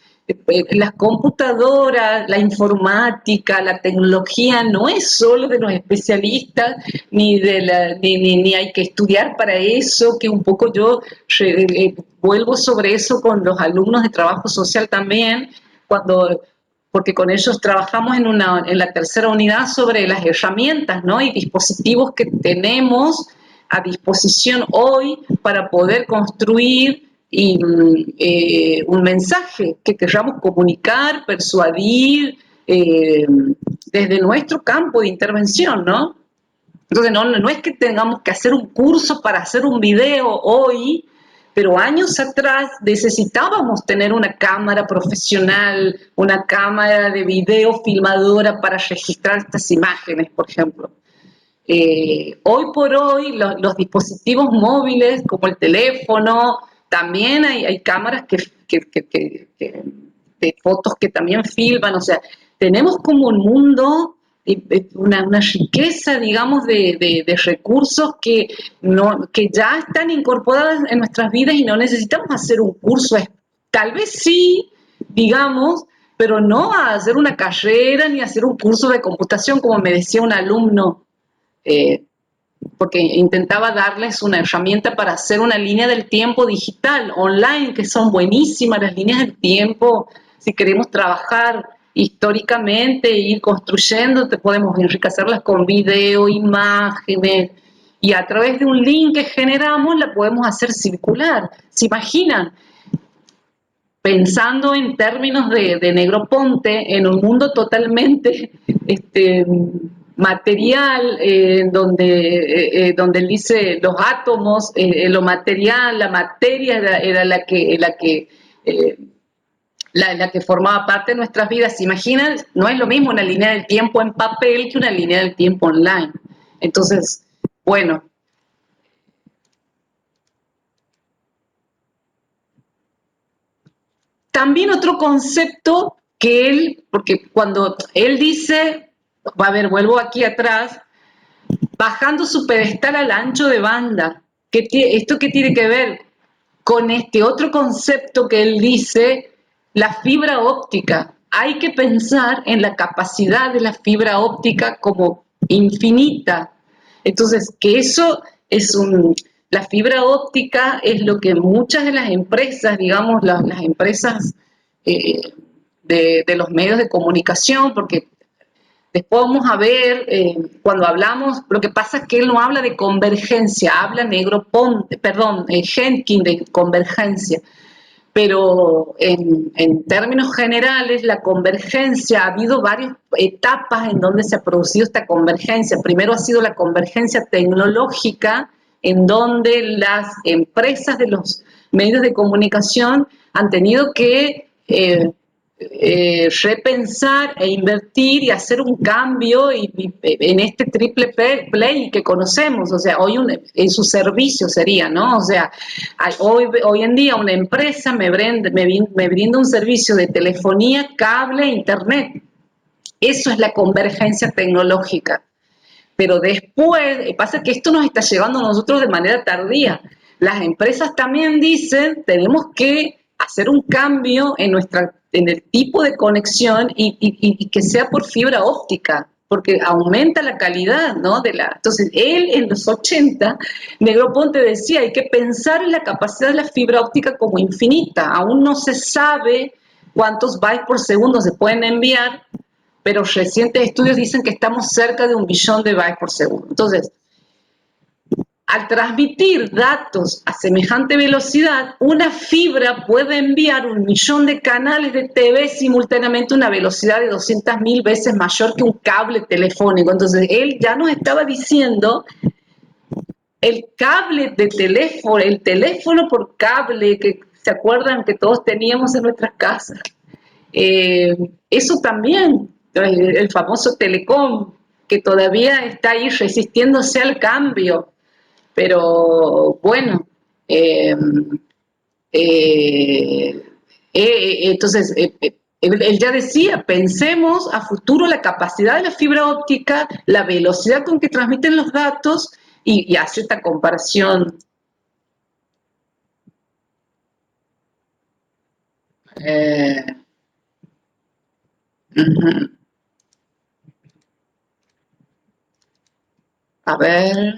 las computadoras, la informática, la tecnología no es solo de los especialistas, ni hay que estudiar para eso, que un poco yo vuelvo sobre eso con los alumnos de trabajo social también, porque con ellos trabajamos en la tercera unidad sobre las herramientas, ¿no?, y dispositivos que tenemos a disposición hoy para poder construir un mensaje que queramos comunicar, persuadir, desde nuestro campo de intervención, ¿no? Entonces, no es que tengamos que hacer un curso para hacer un video hoy, pero años atrás necesitábamos tener una cámara profesional, una cámara de video filmadora para registrar estas imágenes, por ejemplo. Hoy por hoy los dispositivos móviles como el teléfono, también hay cámaras de fotos que también filman. O sea, tenemos como un mundo, una riqueza, digamos, de recursos que ya están incorporados en nuestras vidas y no necesitamos hacer un curso. Tal vez sí, digamos, pero no a hacer una carrera ni a hacer un curso de computación, como me decía un alumno, eh, porque intentaba darles una herramienta para hacer una línea del tiempo digital, online, que son buenísimas las líneas del tiempo. Si queremos trabajar históricamente e ir construyendo, te podemos enriquecerlas con video, imágenes, y a través de un link que generamos la podemos hacer circular. ¿Se imaginan? Pensando en términos de Negroponte, en un mundo totalmente material, donde él dice los átomos, lo material, la materia era eh, la que formaba parte de nuestras vidas. ¿Se imaginan? No es lo mismo una línea del tiempo en papel que una línea del tiempo online. Entonces, bueno, también otro concepto que él, porque cuando él dice, a ver, vuelvo aquí atrás, bajando su pedestal al ancho de banda, ¿esto qué tiene que ver? Con este otro concepto que él dice, la fibra óptica. Hay que pensar en la capacidad de la fibra óptica como infinita. Entonces, que eso es la fibra óptica es lo que muchas de las empresas, digamos, las empresas eh, de los medios de comunicación, porque después vamos a ver, cuando hablamos, lo que pasa es que él no habla de convergencia, habla Negroponte, perdón, Henkin de convergencia, pero en términos generales la convergencia, ha habido varias etapas en donde se ha producido esta convergencia. Primero ha sido la convergencia tecnológica, en donde las empresas de los medios de comunicación han tenido que repensar e invertir y hacer un cambio en este triple play que conocemos, o sea, hoy en su servicio sería, ¿no? O sea, hoy en día una empresa me brinda un servicio de telefonía, cable, internet. Eso es la convergencia tecnológica. Pero después, pasa que esto nos está llegando a nosotros de manera tardía. Las empresas también dicen, tenemos que hacer un cambio en el tipo de conexión y que sea por fibra óptica, porque aumenta la calidad, ¿no? Entonces, él en los 80, Negroponte decía, hay que pensar en la capacidad de la fibra óptica como infinita. Aún no se sabe cuántos bytes por segundo se pueden enviar, pero recientes estudios dicen que estamos cerca de 1 billón de bytes por segundo. Entonces, al transmitir datos a semejante velocidad, una fibra puede enviar 1 millón de canales de TV simultáneamente a una velocidad de 200.000 veces mayor que un cable telefónico. Entonces, él ya nos estaba diciendo el cable de teléfono, el teléfono por cable, que se acuerdan que todos teníamos en nuestras casas. Eso también, el famoso Telecom, que todavía está ahí resistiéndose al cambio, pero bueno, entonces, él ya decía, pensemos a futuro la capacidad de la fibra óptica, la velocidad con que transmiten los datos y hace esta comparación. Eh, uh-huh. A ver.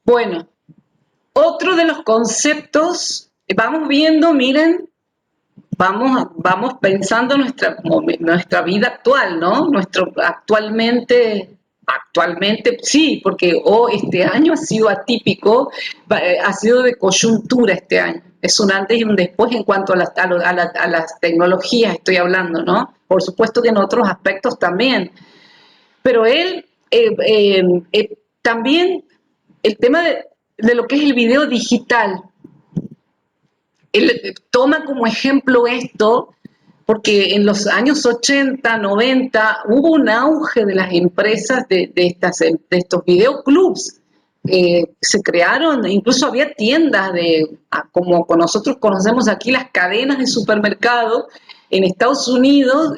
Bueno, otro de los conceptos, vamos viendo, miren, vamos pensando nuestra vida actual, ¿no? Actualmente sí, porque este año ha sido atípico, ha sido de coyuntura este año. Es un antes y un después en cuanto a las tecnologías, estoy hablando, ¿no? Por supuesto que en otros aspectos también. Pero él también, el tema de lo que es el video digital, él toma como ejemplo esto porque en los años 80, 90 hubo un auge de las empresas de estos videoclubs. Se crearon, incluso había tiendas como nosotros conocemos aquí, las cadenas de supermercados en Estados Unidos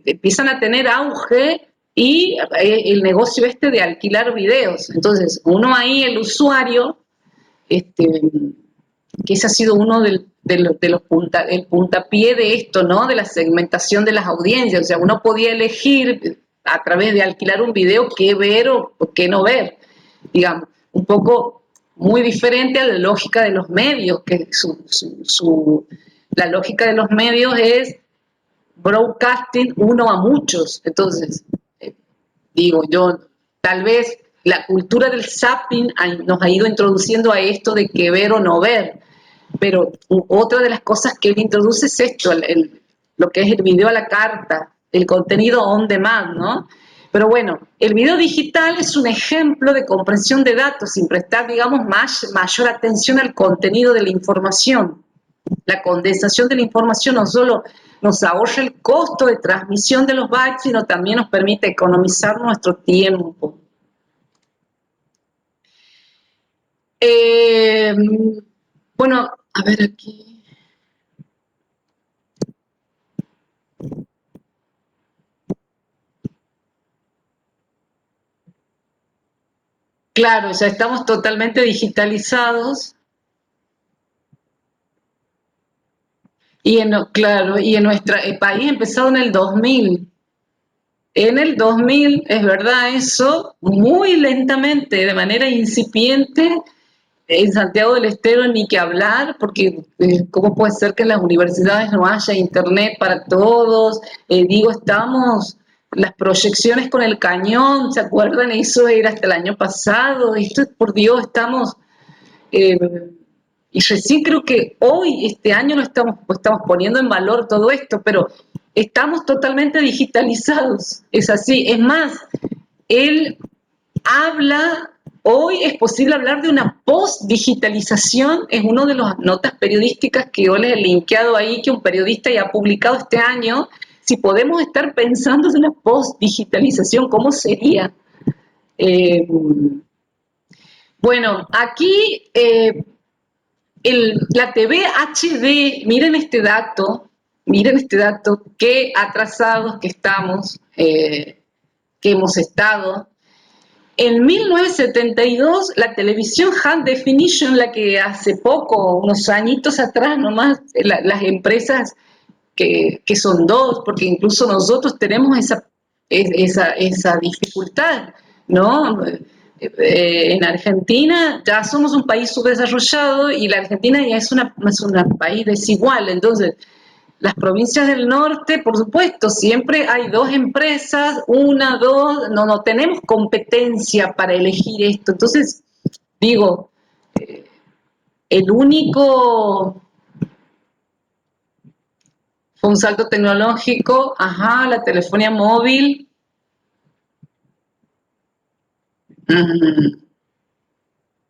empiezan a tener auge y el negocio de alquilar videos. Entonces, uno ahí, el usuario, este, que ese ha sido uno el puntapié de esto, ¿no? De la segmentación de las audiencias. O sea, uno podía elegir a través de alquilar un video qué ver o qué no ver, digamos, un poco muy diferente a la lógica de los medios, que la lógica de los medios es broadcasting uno a muchos. Entonces, digo yo, tal vez la cultura del zapping nos ha ido introduciendo a esto de que ver o no ver, pero otra de las cosas que él introduce es esto, lo que es el video a la carta, el contenido on demand, ¿no? Pero bueno, el video digital es un ejemplo de comprensión de datos sin prestar, digamos, mayor atención al contenido de la información. La condensación de la información no solo nos ahorra el costo de transmisión de los bytes, sino también nos permite economizar nuestro tiempo. Bueno, a ver aquí. Claro, ya estamos totalmente digitalizados y claro, y en nuestro país empezado en el 2000. En el 2000, es verdad eso, muy lentamente, de manera incipiente, en Santiago del Estero ni que hablar, porque ¿cómo puede ser que en las universidades no haya internet para todos? Digo, estamos, las proyecciones con el cañón, ¿se acuerdan? Eso era hasta el año pasado, esto es por Dios, estamos... Eh, y recién creo que hoy, este año, estamos poniendo en valor todo esto, pero estamos totalmente digitalizados, es así. Es más, él habla, hoy es posible hablar de una post-digitalización, es una de las notas periodísticas que yo les he linkeado ahí, que un periodista ya ha publicado este año. Si podemos estar pensando en una post-digitalización, ¿cómo sería? Eh, bueno, aquí la TV HD, miren este dato, qué atrasados que estamos, que hemos estado. En 1972, la televisión High Definition, la que hace poco, unos añitos atrás nomás, las empresas que son dos, porque incluso nosotros tenemos esa dificultad, ¿no? En Argentina ya somos un país subdesarrollado y la Argentina ya es un país desigual, entonces las provincias del norte, por supuesto, siempre hay dos empresas, una, dos, no tenemos competencia para elegir esto. Entonces, digo, el único fue un salto tecnológico, ajá, la telefonía móvil,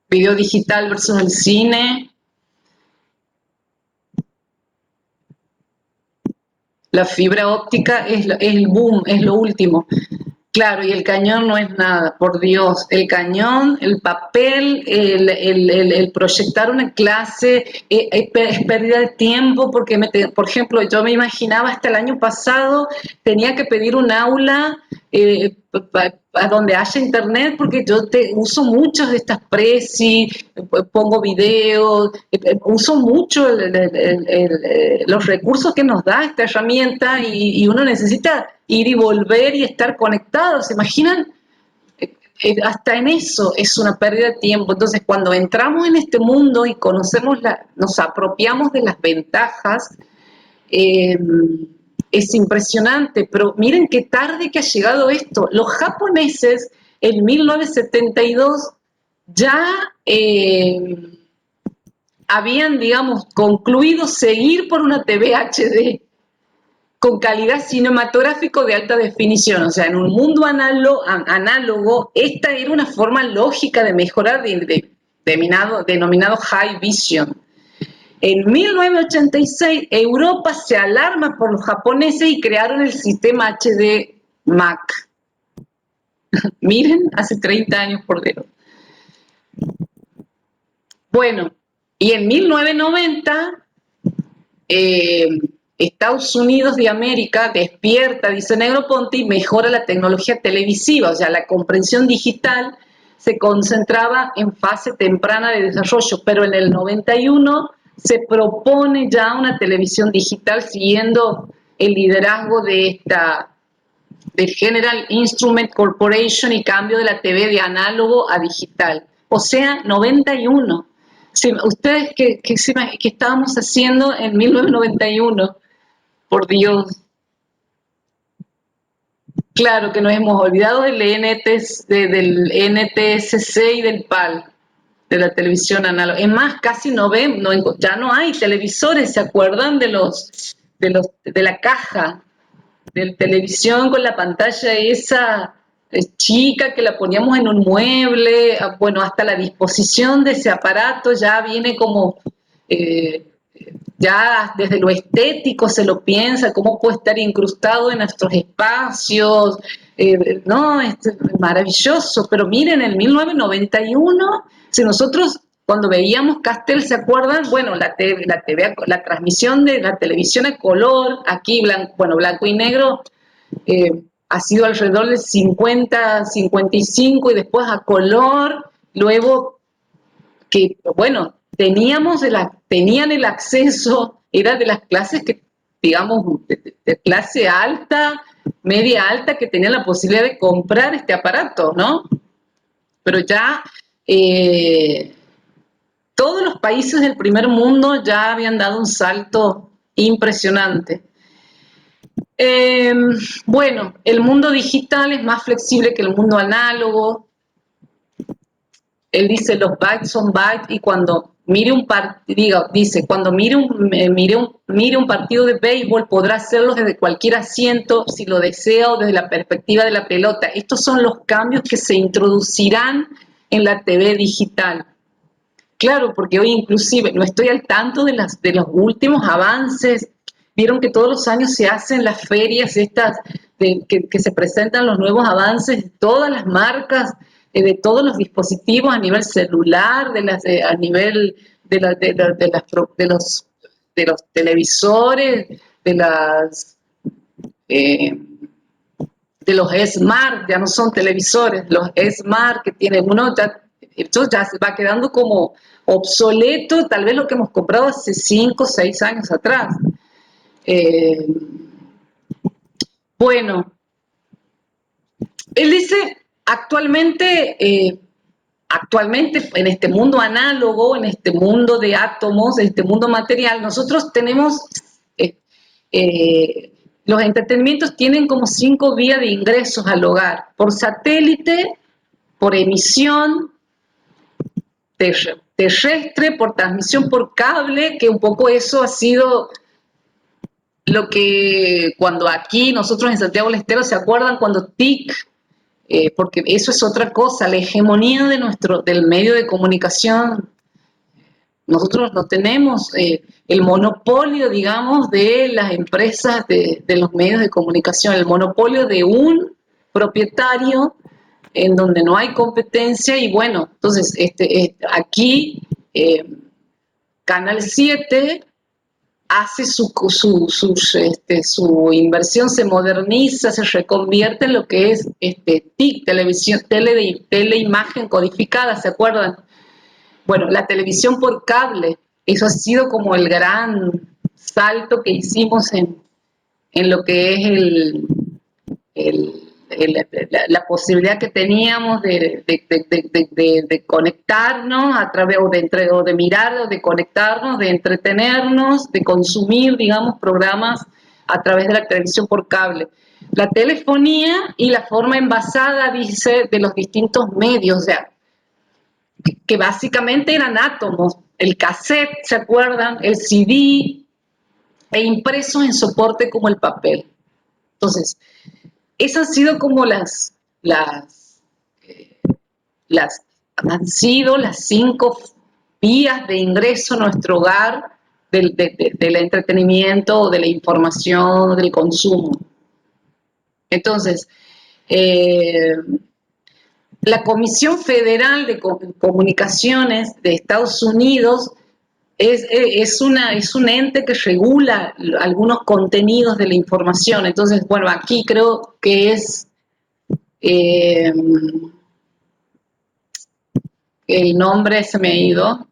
video digital versus el cine, la fibra óptica es el boom, es lo último. Claro, y el cañón no es nada, por Dios. El cañón, el papel, el proyectar una clase es pérdida de tiempo porque, por ejemplo, yo me imaginaba hasta el año pasado tenía que pedir un aula a donde haya internet porque yo uso muchas de estas Prezi, pongo videos, uso mucho los recursos que nos da esta herramienta y uno necesita ir y volver y estar conectados. ¿Se imaginan? Hasta en eso es una pérdida de tiempo. Entonces, cuando entramos en este mundo y nos apropiamos de las ventajas, eh, es impresionante. Pero miren qué tarde que ha llegado esto. Los japoneses en 1972 ya habían, digamos, concluido seguir por una TV HD con calidad cinematográfico de alta definición. O sea, en un mundo análogo, esta era una forma lógica de mejorar denominado High Vision. En 1986, Europa se alarma por los japoneses y crearon el sistema HD Mac. Miren, hace 30 años por Dios. Bueno, y en 1990, Estados Unidos de América despierta, dice Negroponte, y mejora la tecnología televisiva, o sea, la comprensión digital se concentraba en fase temprana de desarrollo, pero en el 91 se propone ya una televisión digital siguiendo el liderazgo de General Instrument Corporation y cambio de la TV de análogo a digital. O sea, 91. Sí, ¿ustedes qué estábamos haciendo en 1991? Por Dios. Claro que nos hemos olvidado del NTSC y del PAL, de la televisión análoga. Es más, casi ya no hay televisores, ¿se acuerdan de la caja de televisión con la pantalla esa chica que la poníamos en un mueble? Bueno, hasta la disposición de ese aparato ya viene como ya desde lo estético se lo piensa, cómo puede estar incrustado en nuestros espacios, no, es maravilloso, pero miren, en 1991, si nosotros cuando veíamos Castel, ¿se acuerdan? Bueno, la transmisión de la televisión a color, aquí blanco y negro, ha sido alrededor de 50, 55 y después a color, luego que, bueno, tenían el acceso, era de las clases que, digamos, de clase alta, media alta, que tenían la posibilidad de comprar este aparato, ¿no? Pero ya todos los países del primer mundo ya habían dado un salto impresionante. Bueno, el mundo digital es más flexible que el mundo análogo. Él dice, los bytes son bytes, y cuando mire un partido, dice, cuando mire un partido de béisbol podrá hacerlo desde cualquier asiento si lo desea o desde la perspectiva de la pelota. Estos son los cambios que se introducirán en la TV digital. Claro, porque hoy inclusive no estoy al tanto de los últimos avances. Vieron que todos los años se hacen las ferias estas que se presentan los nuevos avances de todas las marcas, de todos los dispositivos a nivel celular, a nivel de los televisores, de los smart, ya no son televisores, los smart que tienen uno, esto ya se va quedando como obsoleto, tal vez lo que hemos comprado hace 5 o 6 años atrás. Bueno, él dice, actualmente en este mundo análogo, en este mundo de átomos, en este mundo material, nosotros tenemos, los entretenimientos tienen como 5 vías de ingresos al hogar: por satélite, por emisión terrestre, por transmisión por cable, que un poco eso ha sido lo que cuando aquí nosotros en Santiago del Estero, ¿se acuerdan cuando TIC? Porque eso es otra cosa, la hegemonía del medio de comunicación. Nosotros no tenemos el monopolio, digamos, de las empresas de los medios de comunicación, el monopolio de un propietario en donde no hay competencia. Y bueno, entonces aquí Canal 7 hace su inversión, se moderniza, se reconvierte en lo que es TIC, televisión, teleimagen codificada, ¿se acuerdan? Bueno, la televisión por cable, eso ha sido como el gran salto que hicimos en lo que es la posibilidad que teníamos de conectarnos a través o de mirar, o de conectarnos, de entretenernos, de consumir, digamos, programas a través de la televisión por cable. La telefonía y la forma envasada, dice, de los distintos medios, o sea, que básicamente eran átomos, el cassette, ¿se acuerdan? El CD, e impresos en soporte como el papel. Entonces, esas han sido como han sido las 5 vías de ingreso a nuestro hogar del entretenimiento, de la información, del consumo. Entonces, la Comisión Federal de Comunicaciones de Estados Unidos es un ente que regula algunos contenidos de la información. Entonces, bueno, aquí creo que es el nombre se me ha ido,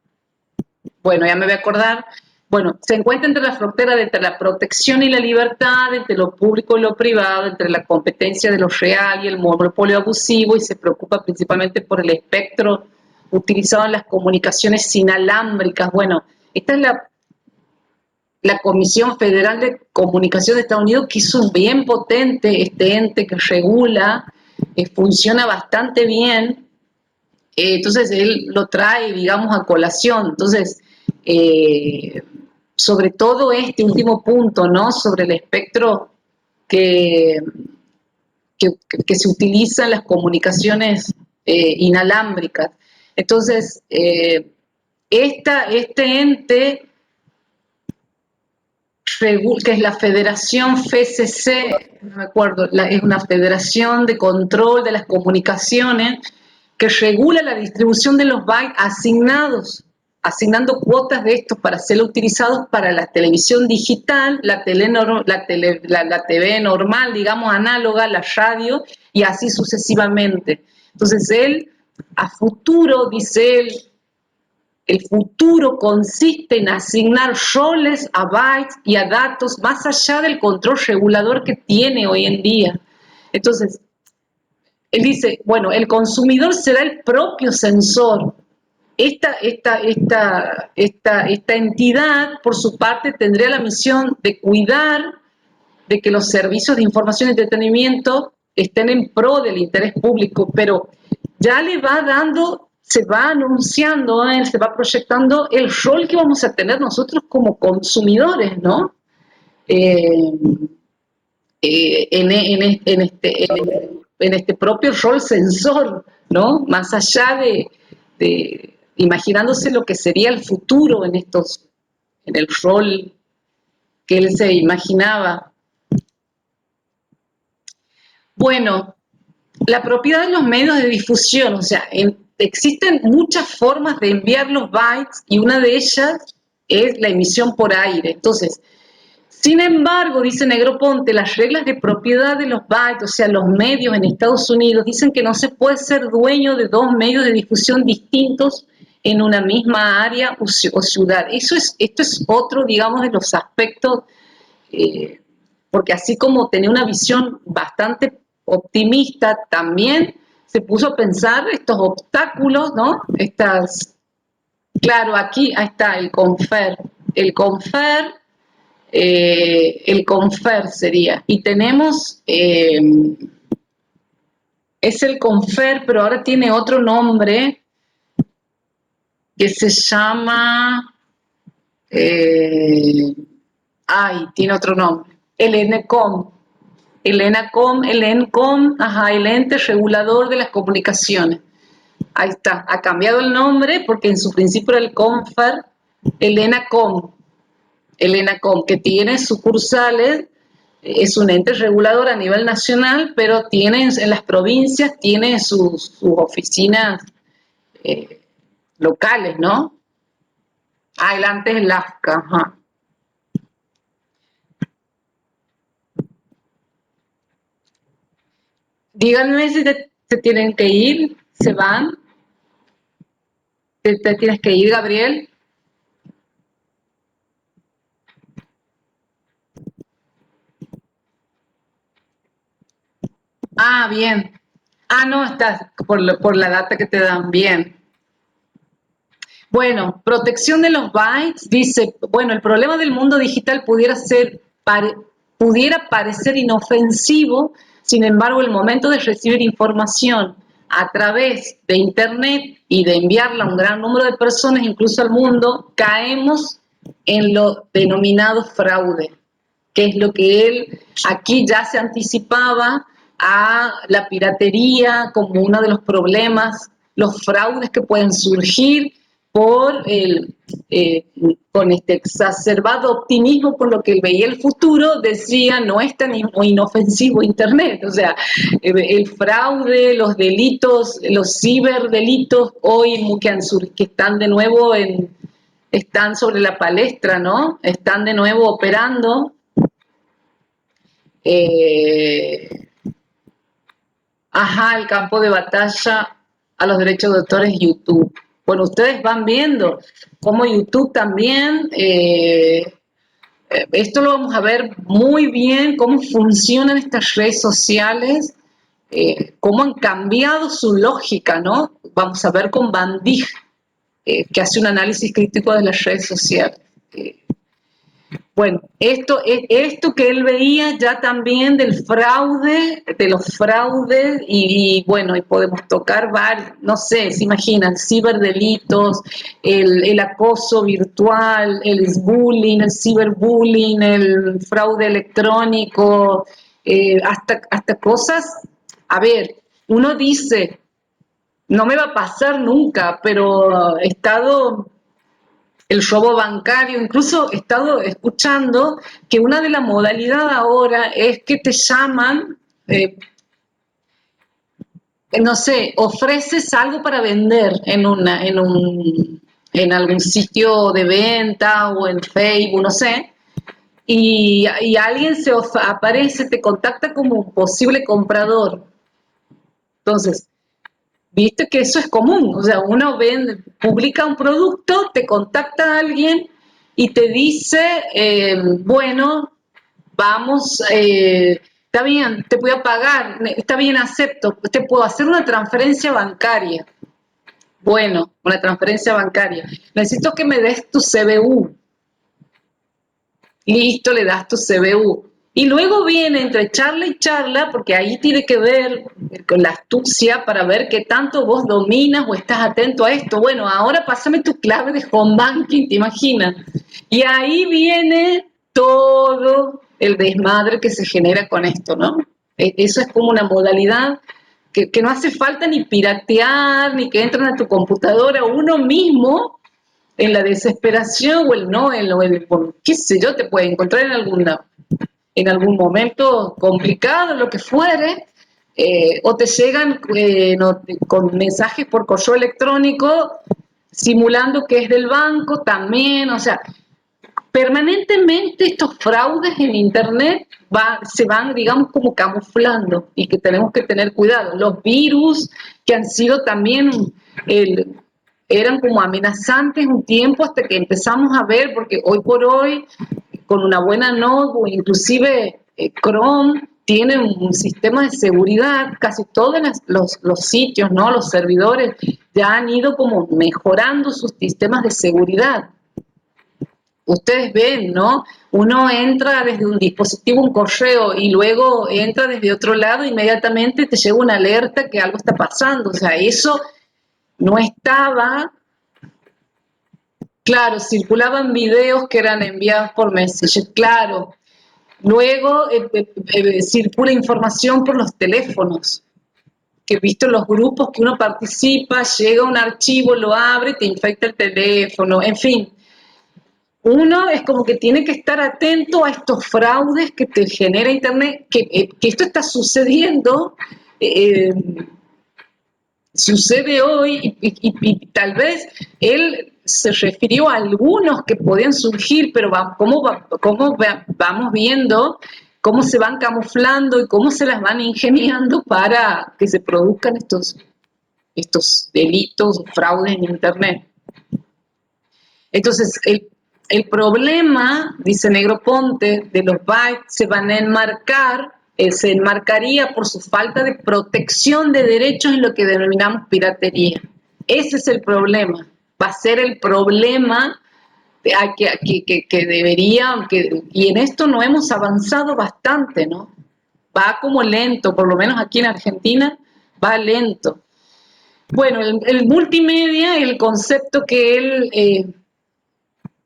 bueno, ya me voy a acordar. Bueno, se encuentra entre la frontera entre la protección y la libertad, entre lo público y lo privado, entre la competencia de lo real y el monopolio abusivo, y se preocupa principalmente por el espectro utilizado en las comunicaciones inalámbricas. Bueno, esta es la Comisión Federal de Comunicación de Estados Unidos, que es un bien potente, este ente que regula, funciona bastante bien. Entonces él lo trae, digamos, a colación. Entonces, sobre todo este último punto, ¿no? Sobre el espectro que, que se utiliza en las comunicaciones inalámbricas. Entonces, este ente, que es la Federación FCC, no me acuerdo, es una Federación de Control de las Comunicaciones, que regula la distribución de los bytes asignados, asignando cuotas de estos para ser utilizados para la televisión digital, la TV normal, digamos, análoga, la radio, y así sucesivamente. Entonces él, a futuro, dice él, el futuro consiste en asignar roles a bytes y a datos más allá del control regulador que tiene hoy en día. Entonces, él dice, bueno, el consumidor será el propio sensor. Esta entidad, por su parte, tendría la misión de cuidar de que los servicios de información y entretenimiento estén en pro del interés público, pero ya le va dando, se va anunciando, se va proyectando el rol que vamos a tener nosotros como consumidores, ¿no? Eh, en este propio rol sensor, ¿no? Más allá de imaginándose lo que sería el futuro en el rol que él se imaginaba. Bueno, la propiedad de los medios de difusión, o sea, existen muchas formas de enviar los bytes y una de ellas es la emisión por aire. Entonces, sin embargo, dice Negroponte, las reglas de propiedad de los bytes, o sea, los medios en Estados Unidos, dicen que no se puede ser dueño de dos medios de difusión distintos en una misma área o ciudad. Esto es otro, digamos, de los aspectos, porque así como tenía una visión bastante optimista, también se puso a pensar estos obstáculos, ¿no? Claro, aquí ahí está el CONFER. El CONFER sería. Y tenemos, es el CONFER, pero ahora tiene otro nombre que se llama, tiene otro nombre, el ENCOM. Ajá, el ente regulador de las comunicaciones. Ahí está, ha cambiado el nombre porque en su principio era el CONFER, el ENACOM, que tiene sucursales, es un ente regulador a nivel nacional, pero tiene en las provincias, tiene sus oficinas locales, ¿no? Adelante es el AFCA, ajá. Díganme si se tienen que ir, se van. ¿Te tienes que ir, Gabriel? Ah, bien. Ah, no, estás por la data que te dan, bien. Bueno, protección de los bytes, dice, bueno, el problema del mundo digital pudiera parecer inofensivo, sin embargo, el momento de recibir información a través de Internet y de enviarla a un gran número de personas, incluso al mundo, caemos en lo denominado fraude, que es lo que él aquí ya se anticipaba a la piratería como uno de los problemas, los fraudes que pueden surgir por con este exacerbado optimismo por lo que él veía el futuro, decía no es tan inofensivo Internet, o sea, el fraude, los delitos, los ciberdelitos hoy que están de nuevo están sobre la palestra, ¿no? Están de nuevo operando. El campo de batalla a los derechos de autor es YouTube. Bueno, ustedes van viendo cómo YouTube también, esto lo vamos a ver muy bien, cómo funcionan estas redes sociales, cómo han cambiado su lógica, ¿no? Vamos a ver con Van Dijk, que hace un análisis crítico de las redes sociales. Bueno, esto que él veía ya también del fraude, de los fraudes, y bueno, y podemos tocar varios, no sé, se imaginan, ciberdelitos, el acoso virtual, el bullying, el ciberbullying, el fraude electrónico, hasta cosas, a ver, uno dice, no me va a pasar nunca, pero he estado el robo bancario, incluso he estado escuchando que una de las modalidades ahora es que te llaman, no sé, ofreces algo para vender en algún sitio de venta o en Facebook, no sé, y alguien aparece, te contacta como un posible comprador. Entonces, viste que eso es común, o sea, uno publica un producto, te contacta a alguien y te dice, bueno, vamos, está bien, te voy a pagar, está bien, acepto, te puedo hacer una transferencia bancaria. Bueno, una transferencia bancaria. Necesito que me des tu CBU. Listo, le das tu CBU. Y luego viene entre charla y charla, porque ahí tiene que ver con la astucia para ver qué tanto vos dominas o estás atento a esto. Bueno, ahora pásame tu clave de home banking, ¿te imaginas? Y ahí viene todo el desmadre que se genera con esto, ¿no? Eso es como una modalidad que no hace falta ni piratear, ni que entren a tu computadora, uno mismo en la desesperación o el no, qué sé yo, te puede encontrar en algún momento complicado, lo que fuere, o te llegan con mensajes por correo electrónico simulando que es del banco también, o sea, permanentemente estos fraudes en Internet se van, digamos, como camuflando y que tenemos que tener cuidado. Los virus que han sido también, el, eran como amenazantes un tiempo hasta que empezamos a ver, porque hoy por hoy, con una buena notebook, inclusive Chrome, tiene un sistema de seguridad, casi todos los sitios, ¿no? Los servidores ya han ido como mejorando sus sistemas de seguridad. Ustedes ven, ¿no? Uno entra desde un dispositivo, un correo, y luego entra desde otro lado, inmediatamente te llega una alerta que algo está pasando. O sea, eso no estaba, claro, circulaban videos que eran enviados por Messenger, claro. Luego circula información por los teléfonos, que visto los grupos que uno participa, llega un archivo, lo abre, te infecta el teléfono, en fin. Uno es como que tiene que estar atento a estos fraudes que te genera Internet, que esto está sucediendo, eh, sucede hoy y tal vez él se refirió a algunos que podían surgir, pero vamos viendo cómo se van camuflando y cómo se las van ingeniando para que se produzcan estos delitos, fraudes en Internet. Entonces, el problema, dice Negroponte, de los bytes se van a enmarcar, se enmarcaría por su falta de protección de derechos en lo que denominamos piratería. Ese es el problema. Va a ser el problema que debería, y en esto no hemos avanzado bastante, ¿no? Va como lento, por lo menos aquí en Argentina, va lento. Bueno, el multimedia, el concepto que él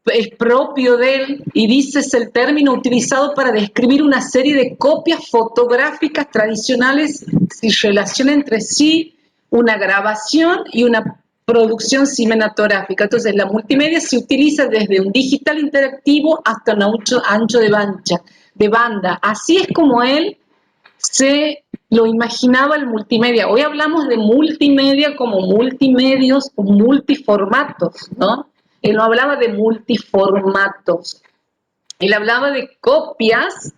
es propio de él y dice es el término utilizado para describir una serie de copias fotográficas tradicionales sin relación entre sí, una grabación y una producción cinematográfica. Entonces la multimedia se utiliza desde un digital interactivo hasta un ancho de banda. Así es como él se lo imaginaba el multimedia. Hoy hablamos de multimedia como multimedios o multiformatos, ¿no? Él no hablaba de multiformatos. Él hablaba de copias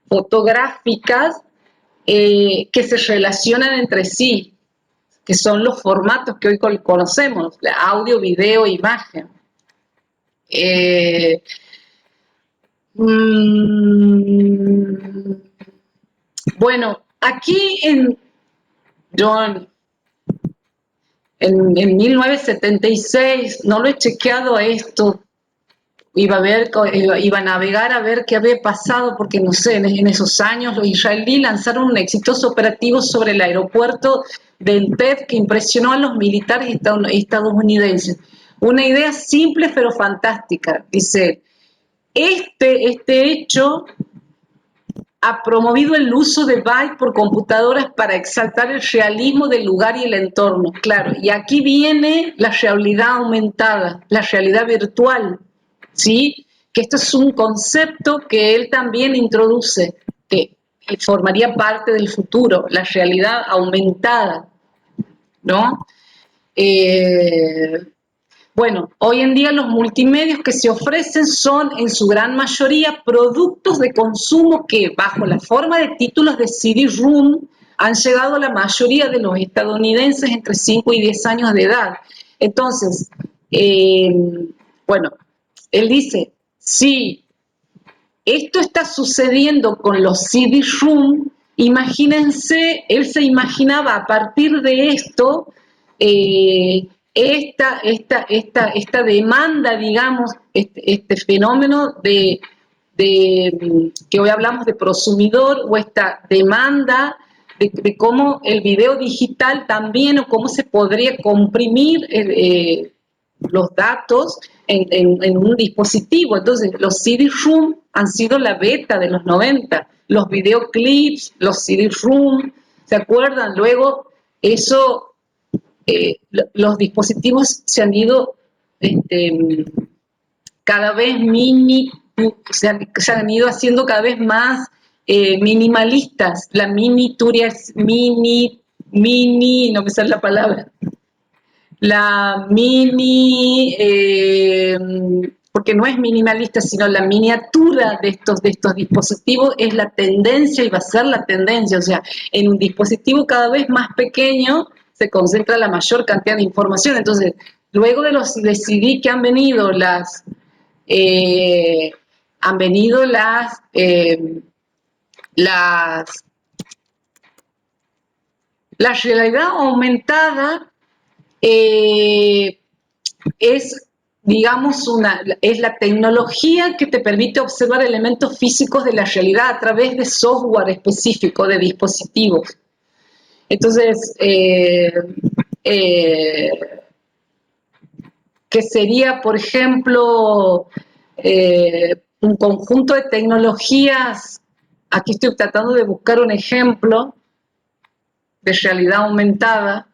fotográficas que se relacionan entre sí. que son los formatos que hoy conocemos, audio, video, imagen. Bueno, aquí en 1976, no lo he chequeado a esto, iba a navegar a ver qué había pasado, porque no sé, en esos años los israelíes lanzaron un exitoso operativo sobre el aeropuerto de Entebbe que impresionó a los militares estadounidenses. Una idea simple pero fantástica. Dice, este hecho ha promovido el uso de bytes por computadoras para exaltar el realismo del lugar y el entorno. Claro, y aquí viene la realidad aumentada, la realidad virtual, ¿sí? Que esto es un concepto que él también introduce, que formaría parte del futuro, la realidad aumentada, ¿no? Bueno, hoy en día los multimedios que se ofrecen son en su gran mayoría productos de consumo que, bajo la forma de títulos de CD-ROOM, han llegado a la mayoría de los estadounidenses entre 5 y 10 años de edad. Entonces, bueno, él dice, si esto está sucediendo con los CD-ROOM, imagínense, él se imaginaba a partir de esto, esta demanda, digamos, este fenómeno que hoy hablamos de prosumidor, o esta demanda de cómo el video digital también, o cómo se podría comprimir los datos en un dispositivo. Entonces, los CD-ROOM han sido la beta de los 90, los videoclips, los CD-ROOM, ¿se acuerdan? Luego, eso, los dispositivos se han ido cada vez se han ido haciendo cada vez más minimalistas. La no me sale la palabra. La porque no es minimalista, sino la miniatura de estos dispositivos es la tendencia y va a ser la tendencia. O sea, en un dispositivo cada vez más pequeño se concentra la mayor cantidad de información. Entonces, luego de los de CD que han venido la realidad aumentada, es, digamos, es la tecnología que te permite observar elementos físicos de la realidad a través de software específico, de dispositivos. Entonces, que sería, por ejemplo, un conjunto de tecnologías. Aquí estoy tratando de buscar un ejemplo de realidad aumentada.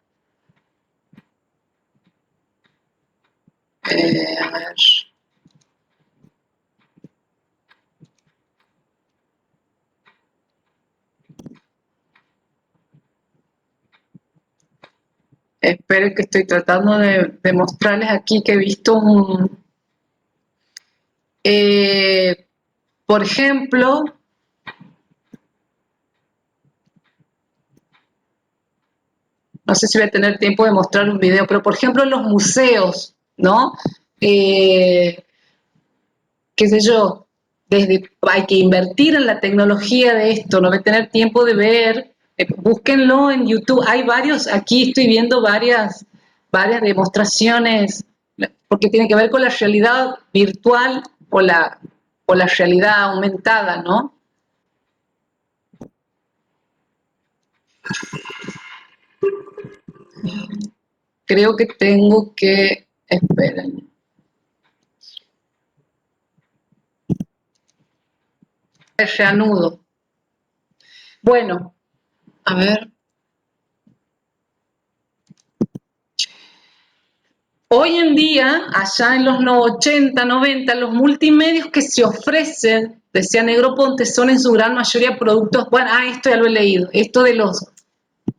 A ver. Espero que estoy tratando de mostrarles aquí que he visto por ejemplo, no sé si voy a tener tiempo de mostrar un video, pero por ejemplo en los museos, ¿no? Qué sé yo, hay que invertir en la tecnología de esto, no voy a tener tiempo de ver, búsquenlo en YouTube, hay varios, aquí estoy viendo varias demostraciones, porque tiene que ver con la realidad virtual o la realidad aumentada, ¿no? Creo que tengo que, esperen. Reanudo. Bueno, a ver. Hoy en día, allá en los 80, 90, los multimedios que se ofrecen, decía Negroponte, son en su gran mayoría productos, bueno, esto ya lo he leído, esto de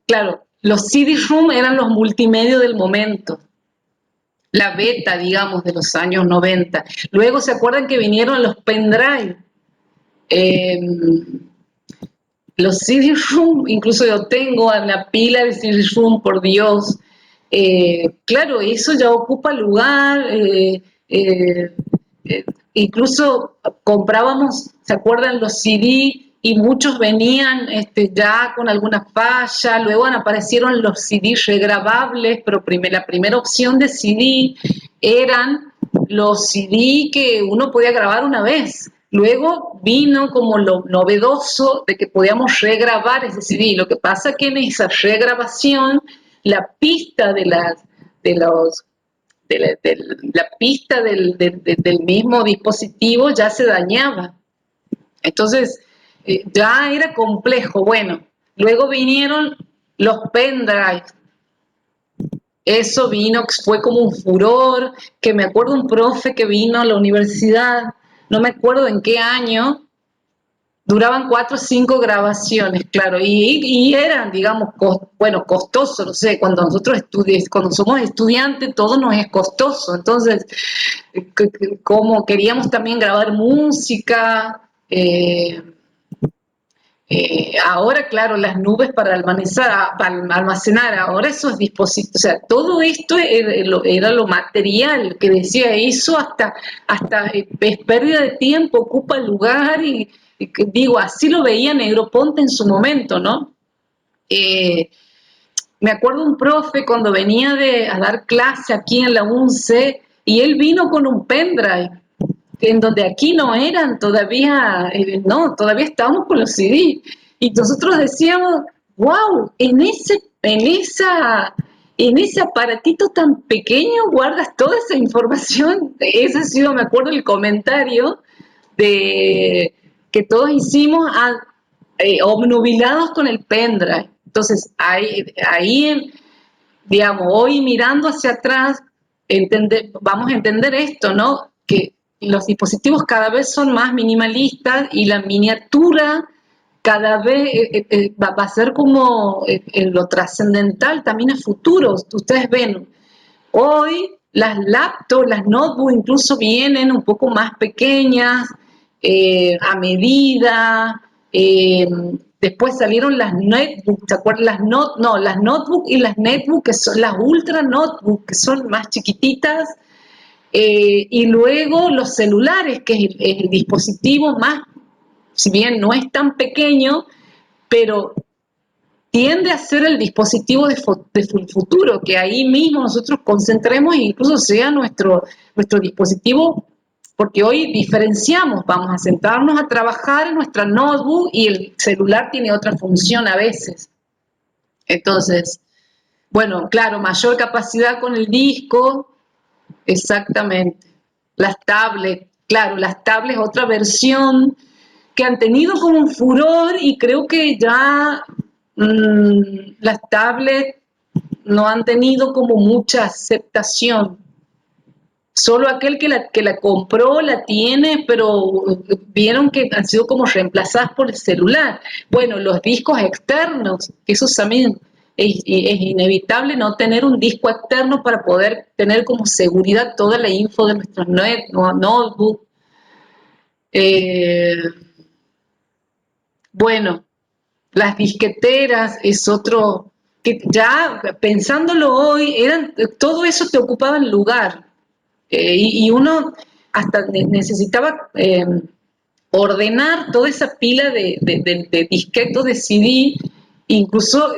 claro, los CD-ROOM eran los multimedios del momento, la beta, digamos, de los años 90. Luego, ¿se acuerdan que vinieron los pendrive? Los CD-ROOM, incluso yo tengo una pila de CD-ROOM, por Dios. Claro, eso ya ocupa lugar. Eh, Incluso comprábamos, ¿se acuerdan? Los CD y muchos venían ya con alguna falla. Luego aparecieron los CD regrabables, pero la primera opción de CD eran los CD que uno podía grabar una vez. Luego vino como lo novedoso de que podíamos regrabar ese CD. Lo que pasa es que en esa regrabación la pista de los la pista del mismo dispositivo ya se dañaba. Entonces, ya era complejo. Bueno, luego vinieron los pendrives. Eso vino, fue como un furor, que me acuerdo un profe que vino a la universidad, no me acuerdo en qué año, duraban 4 o 5 grabaciones, claro, y eran, digamos, costosos, no sé, cuando nosotros cuando somos estudiantes todo nos es costoso, entonces, como queríamos también grabar música, ahora, claro, las nubes para almacenar, ahora esos dispositivos, o sea, todo esto era lo material que decía eso, hasta es pérdida de tiempo, ocupa lugar y digo, así lo veía Negroponte en su momento, ¿no? Me acuerdo un profe cuando venía a dar clase aquí en la UNCE y él vino con un pendrive en donde aquí no eran todavía, no, todavía estábamos con los CD. Y nosotros decíamos, wow, en ese aparatito tan pequeño guardas toda esa información. Ese ha sido, me acuerdo, el comentario de que todos hicimos obnubilados con el pendrive. Entonces, ahí digamos, hoy mirando hacia atrás, vamos a entender esto, ¿no? Que los dispositivos cada vez son más minimalistas y la miniatura cada vez va a ser como lo trascendental también a futuro. Ustedes ven, hoy las laptops, las notebooks incluso vienen un poco más pequeñas, a medida. Después salieron las netbooks, ¿te acuerdas? Las notebooks y las netbooks, que son las ultra notebooks, que son más chiquititas. Y luego los celulares, que es el dispositivo más, si bien no es tan pequeño, pero tiende a ser el dispositivo de futuro, que ahí mismo nosotros concentremos e incluso sea nuestro dispositivo, porque hoy diferenciamos, vamos a sentarnos a trabajar en nuestra notebook y el celular tiene otra función a veces. Entonces, bueno, claro, mayor capacidad con el disco, exactamente. Las tablets, claro, las tablets, otra versión que han tenido como un furor y creo que ya las tablets no han tenido como mucha aceptación. Solo aquel que la compró la tiene, pero vieron que han sido como reemplazadas por el celular. Bueno, los discos externos, eso también es inevitable no tener un disco externo para poder tener como seguridad toda la info de nuestros notebooks. Bueno, las disqueteras es otro, que ya pensándolo hoy, todo eso te ocupaba el lugar. Y uno hasta necesitaba ordenar toda esa pila de disquetos de CD, incluso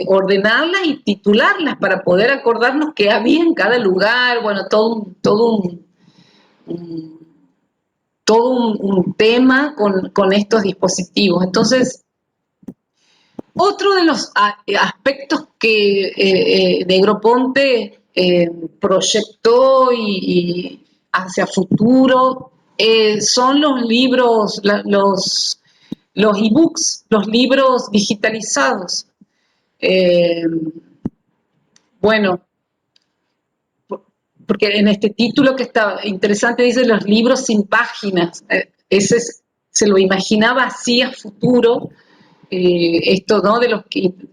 ordenarlas y titularlas para poder acordarnos qué había en cada lugar, bueno, todo un tema con estos dispositivos. Entonces, otro de los aspectos que Negroponte proyectó y hacia futuro son los libros, los ebooks, los libros digitalizados. Bueno, porque en este título que está interesante dice los libros sin páginas. Se lo imaginaba así a futuro. Esto, ¿no? De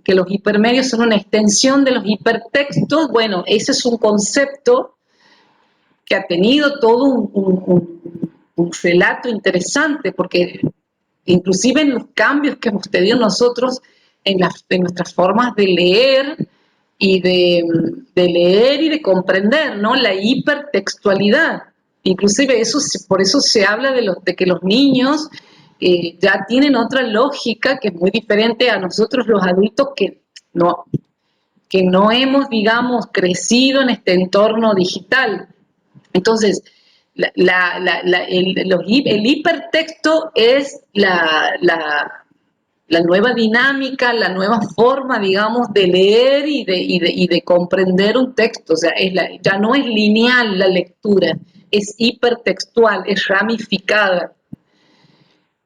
que los hipermedios son una extensión de los hipertextos. Bueno, ese es un concepto que ha tenido todo un relato interesante, porque inclusive en los cambios que hemos tenido nosotros en nuestras formas de leer y de leer y de comprender, ¿no? La hipertextualidad. Inclusive por eso se habla de que los niños ya tienen otra lógica que es muy diferente a nosotros los adultos que no hemos, digamos, crecido en este entorno digital. Entonces, el hipertexto es la nueva dinámica, la nueva forma, digamos, de leer y de comprender un texto. O sea, ya no es lineal la lectura, es hipertextual, es ramificada.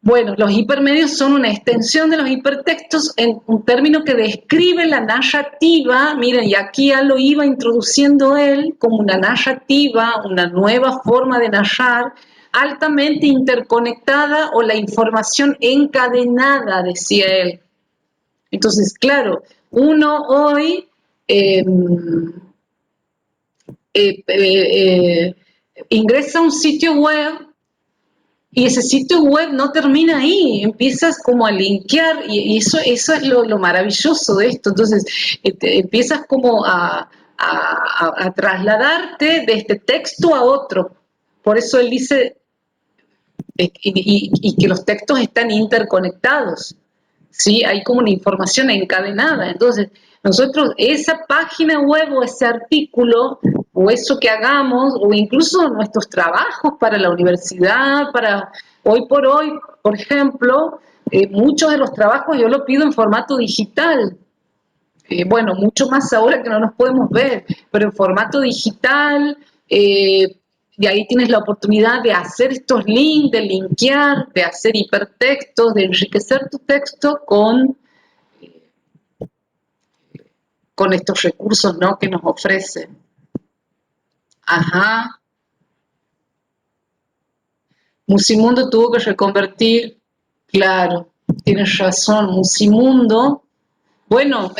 Bueno, los hipermedios son una extensión de los hipertextos en un término que describe la narrativa, miren, y aquí ya lo iba introduciendo él como una narrativa, una nueva forma de narrar, altamente interconectada o la información encadenada, decía él. Entonces, claro, uno hoy ingresa a un sitio web y ese sitio web no termina ahí, empiezas como a linkear y eso es lo maravilloso de esto. Entonces, empiezas como a trasladarte de este texto a otro. Por eso él dice y que los textos están interconectados, ¿sí? Hay como una información encadenada. Entonces, nosotros esa página web o ese artículo o eso que hagamos o incluso nuestros trabajos para la universidad, para hoy por hoy, por ejemplo, muchos de los trabajos yo lo pido en formato digital. Bueno, mucho más ahora que no nos podemos ver, pero en formato digital, y ahí tienes la oportunidad de hacer estos links, de linkear, de hacer hipertextos, de enriquecer tu texto con estos recursos, ¿no?, que nos ofrecen. Ajá. Musimundo tuvo que reconvertir, claro, tienes razón, Musimundo. Bueno,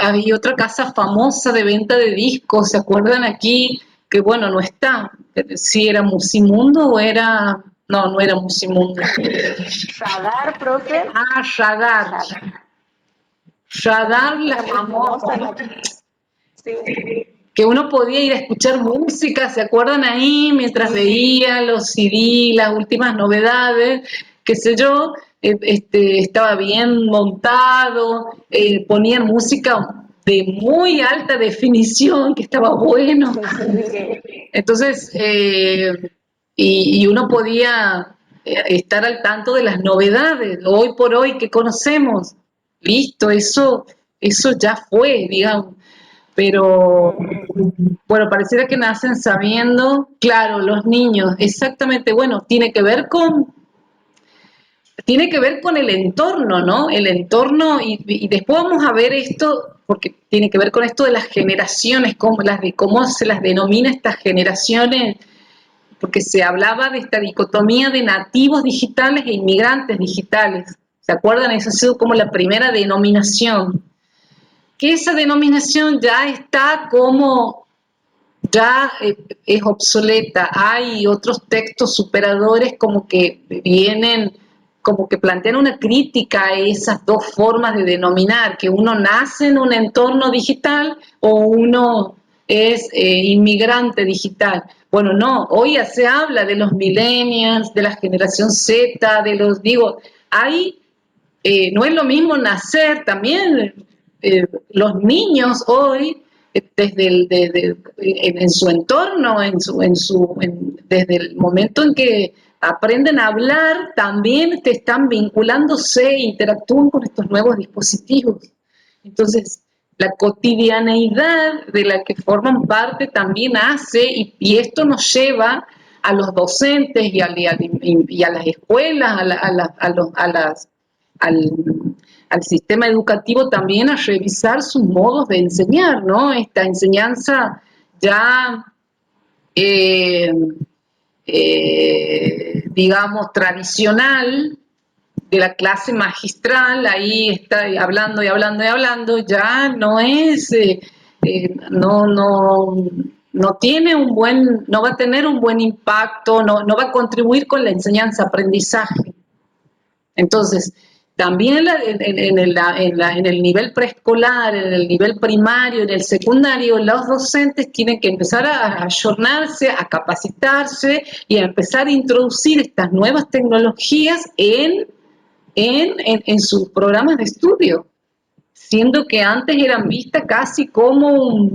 había otra casa famosa de venta de discos, ¿se acuerdan aquí? Que bueno, no está. Si era Musimundo o era... No, no era Musimundo. Radar, profe. Ah, Radar. Radar, la famosa. Sí. Que uno podía ir a escuchar música, ¿se acuerdan ahí? Mientras veía los CD, las últimas novedades, qué sé yo, estaba bien montado, ponían música de muy alta definición, que estaba bueno. Entonces, y uno podía estar al tanto de las novedades, hoy por hoy que conocemos. Listo, eso ya fue, digamos. Pero bueno, pareciera que nacen sabiendo, claro, los niños, exactamente, bueno, tiene que ver con el entorno, ¿no? El entorno, y después vamos a ver esto, porque tiene que ver con esto de las generaciones, cómo se las denomina estas generaciones, porque se hablaba de esta dicotomía de nativos digitales e inmigrantes digitales. ¿Se acuerdan? Esa ha sido como la primera denominación. Que esa denominación ya está como ya es obsoleta. Hay otros textos superadores como que vienen, como que plantean una crítica a esas dos formas de denominar, que uno nace en un entorno digital o uno es inmigrante digital. Bueno, no, hoy ya se habla de los millennials, de la generación Z, no es lo mismo nacer también, los niños hoy en su entorno, desde el momento en que aprenden a hablar, también te están vinculándose, interactúan con estos nuevos dispositivos. Entonces, la cotidianeidad de la que forman parte también hace, y esto nos lleva a los docentes y a las escuelas, al sistema educativo también a revisar sus modos de enseñar, ¿no? Esta enseñanza ya, digamos, tradicional de la clase magistral, ahí está hablando y hablando y hablando, ya no es, no tiene no va a tener un buen impacto, no va a contribuir con la enseñanza-aprendizaje. Entonces, también en el nivel preescolar, en el nivel primario, en el secundario, los docentes tienen que empezar a ayornarse, a capacitarse y a empezar a introducir estas nuevas tecnologías en sus programas de estudio, siendo que antes eran vistas casi como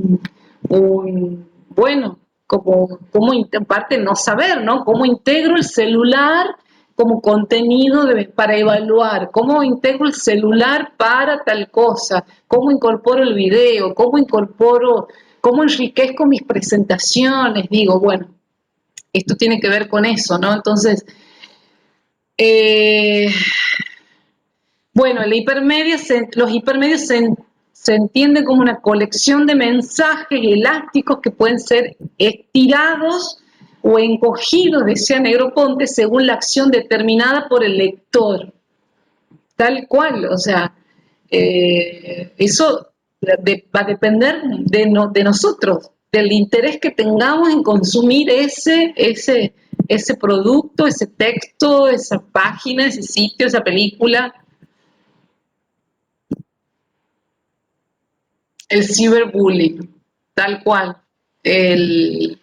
bueno, como en parte no saber, ¿no? ¿Cómo integro el celular como contenido para evaluar? ¿Cómo integro el celular para tal cosa? ¿Cómo incorporo el video? ¿Cómo enriquezco mis presentaciones? Digo, bueno, esto tiene que ver con eso, ¿no? Entonces, bueno, los hipermedios se entienden como una colección de mensajes elásticos que pueden ser estirados o encogidos, decía Negroponte, según la acción determinada por el lector. Tal cual, o sea, eso va a depender de nosotros, del interés que tengamos en consumir ese producto, ese texto, esa página, ese sitio, esa película. El ciberbullying, tal cual. Y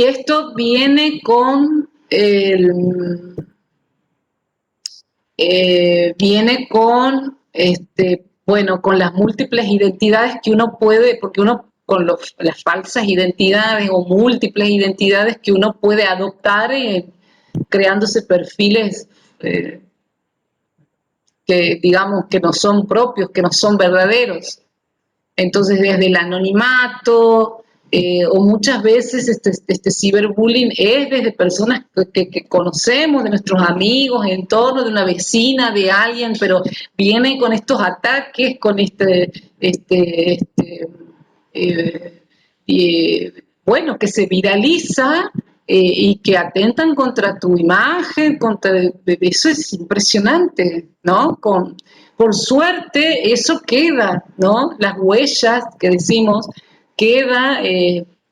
esto viene con las múltiples identidades que uno puede, porque uno con las falsas identidades o múltiples identidades que uno puede adoptar creándose perfiles que digamos que no son propios, que no son verdaderos. Entonces, desde el anonimato, o muchas veces este ciberbullying es desde personas que conocemos, de nuestros amigos, entorno, de una vecina, de alguien, pero viene con estos ataques, con bueno, que se viraliza y que atentan contra tu imagen, eso es impresionante, ¿no? Por suerte eso queda, ¿no? Las huellas que decimos, queda,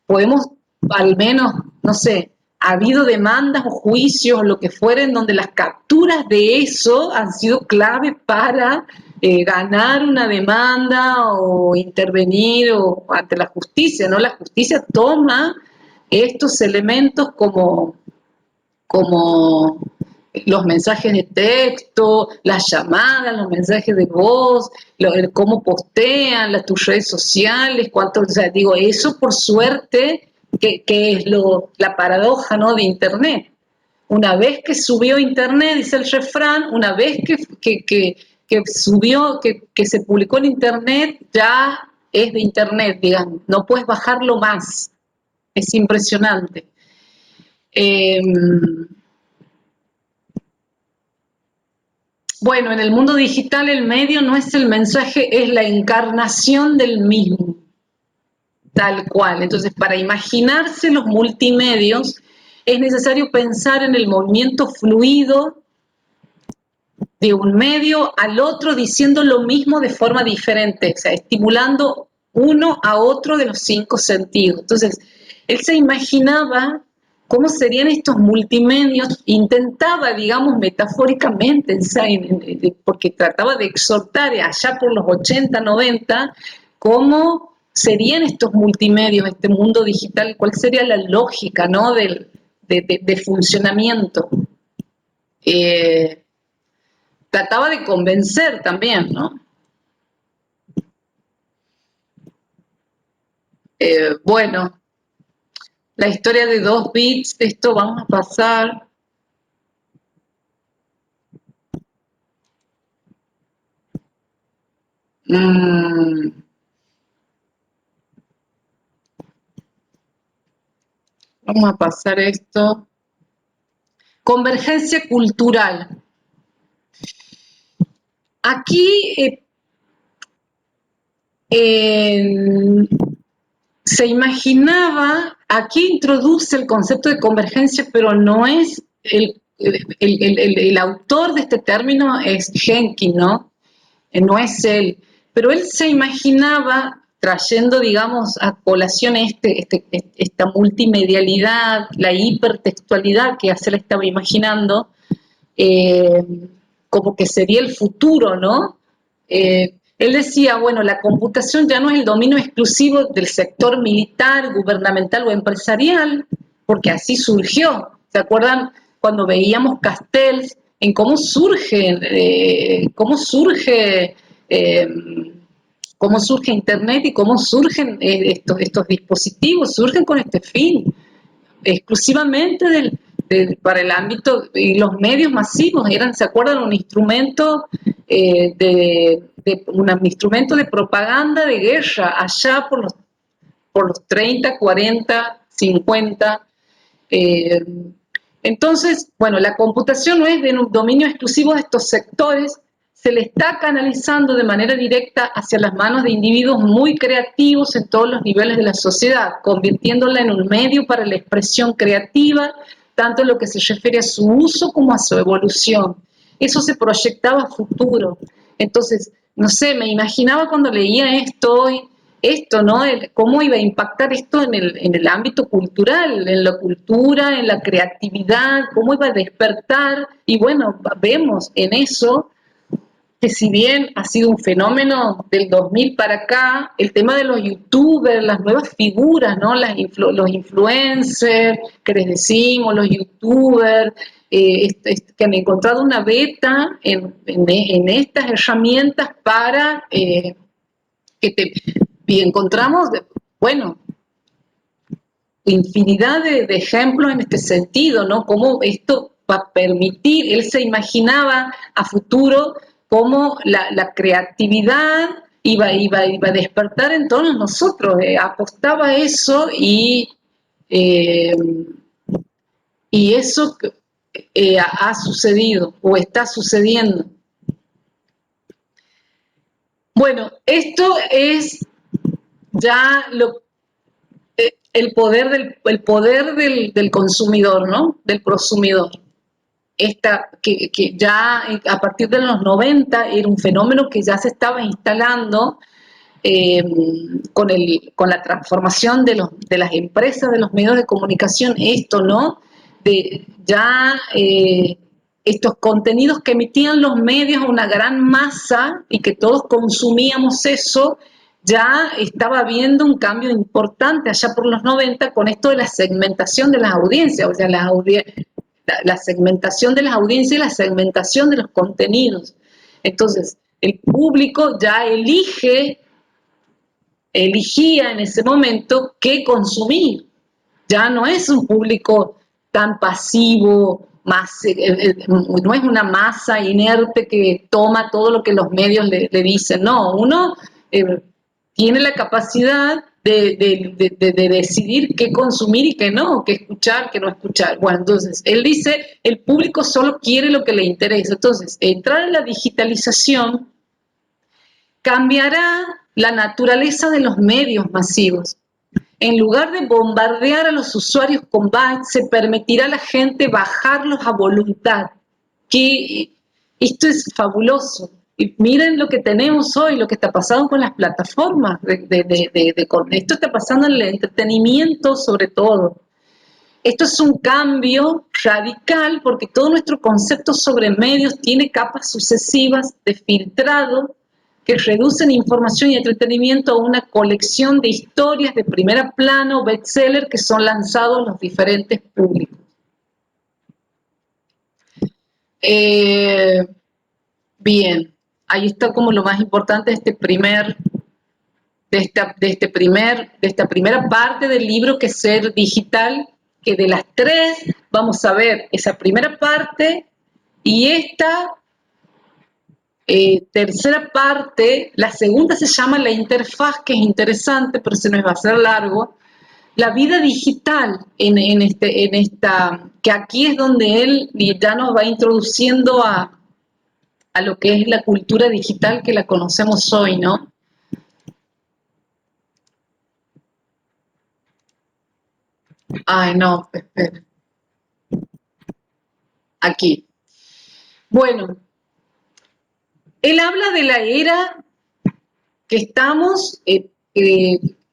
podemos al menos, no sé, ha habido demandas o juicios o lo que fueren donde las capturas de eso han sido clave para ganar una demanda o intervenir ante la justicia, ¿no? La justicia toma estos elementos como los mensajes de texto, las llamadas, los mensajes de voz, cómo postean tus redes sociales, o sea, digo, eso por suerte, que es la paradoja, ¿no?, de Internet. Una vez que subió Internet, dice el refrán, una vez que subió, que se publicó en Internet, ya es de Internet, digamos, no puedes bajarlo más. Es impresionante. Bueno, en el mundo digital el medio no es el mensaje, es la encarnación del mismo, tal cual. Entonces, para imaginarse los multimedios, es necesario pensar en el movimiento fluido de un medio al otro diciendo lo mismo de forma diferente, o sea, estimulando uno a otro de los 5 sentidos. Entonces, él se imaginaba cómo serían estos multimedios, intentaba, digamos, metafóricamente, porque trataba de exhortar allá por los 80, 90, cómo serían estos multimedios, este mundo digital, cuál sería la lógica, ¿no?, de funcionamiento. Trataba de convencer también, ¿no? Bueno, la historia de 2 bits, esto vamos a pasar. Vamos a pasar esto. Convergencia cultural. Aquí se imaginaba, aquí introduce el concepto de convergencia, pero no es el autor de este término es Henke, ¿no? No es él, pero él se imaginaba trayendo, digamos, a colación esta multimedialidad, la hipertextualidad que se le estaba imaginando, eh, como que sería el futuro, ¿no? Él decía, bueno, la computación ya no es el dominio exclusivo del sector militar, gubernamental o empresarial, porque así surgió. ¿Se acuerdan cuando veíamos Castells en eh, cómo surge Internet y cómo surgen estos dispositivos? Surgen con este fin exclusivamente para el ámbito y los medios masivos eran, ¿se acuerdan? Un instrumento un instrumento de propaganda de guerra allá por los 30, 40, 50. Eh, entonces, bueno, la computación no es de un dominio exclusivo de estos sectores, se le está canalizando de manera directa hacia las manos de individuos muy creativos en todos los niveles de la sociedad, convirtiéndola en un medio para la expresión creativa, tanto en lo que se refiere a su uso como a su evolución. Eso se proyectaba a futuro. Entonces, no sé, me imaginaba cuando leía esto, ¿no? Cómo iba a impactar esto en el ámbito cultural, en la cultura, en la creatividad, cómo iba a despertar. Y bueno, vemos en eso que si bien ha sido un fenómeno del 2000 para acá, el tema de los youtubers, las nuevas figuras, ¿no? Los influencers que les decimos, los youtubers, que han encontrado una beta en estas herramientas para y encontramos, bueno, infinidad de ejemplos en este sentido, ¿no? Cómo esto va a permitir, él se imaginaba a futuro cómo la creatividad iba a despertar en todos nosotros, apostaba a eso eh, y eso ha sucedido o está sucediendo. Bueno, esto es ya el poder del consumidor, ¿no? Del prosumidor. Que ya a partir de los 90 era un fenómeno que ya se estaba instalando con la transformación de las empresas, de los medios de comunicación, esto, ¿no? Estos contenidos que emitían los medios a una gran masa y que todos consumíamos eso, ya estaba habiendo un cambio importante allá por los 90 con esto de la segmentación de las audiencias, o sea, la segmentación de las audiencias y la segmentación de los contenidos. Entonces, el público ya eligía en ese momento qué consumir. Ya no es un público tan pasivo, no es una masa inerte que toma todo lo que los medios le dicen. No, uno tiene la capacidad de decidir qué consumir y qué no, qué escuchar, qué no escuchar. Bueno, entonces, él dice, el público solo quiere lo que le interesa. Entonces, entrar en la digitalización cambiará la naturaleza de los medios masivos. En lugar de bombardear a los usuarios con bytes, se permitirá a la gente bajarlos a voluntad. Que esto es fabuloso. Y miren lo que tenemos hoy, lo que está pasando con las plataformas. Esto está pasando en el entretenimiento sobre todo. Esto es un cambio radical porque todo nuestro concepto sobre medios tiene capas sucesivas de filtrado que reducen información y entretenimiento a una colección de historias de primera plano, bestseller, que son lanzados a los diferentes públicos. Bien, ahí está como lo más importante de esta primera parte del libro, que es Ser Digital, que de las tres vamos a ver esa primera parte y esta tercera parte. La segunda se llama La interfaz, que es interesante, pero se nos va a hacer largo. La vida digital que aquí es donde él ya nos va introduciendo a lo que es la cultura digital que la conocemos hoy, ¿no? Ay, no, espera. Aquí. Bueno, él habla de la era que estamos,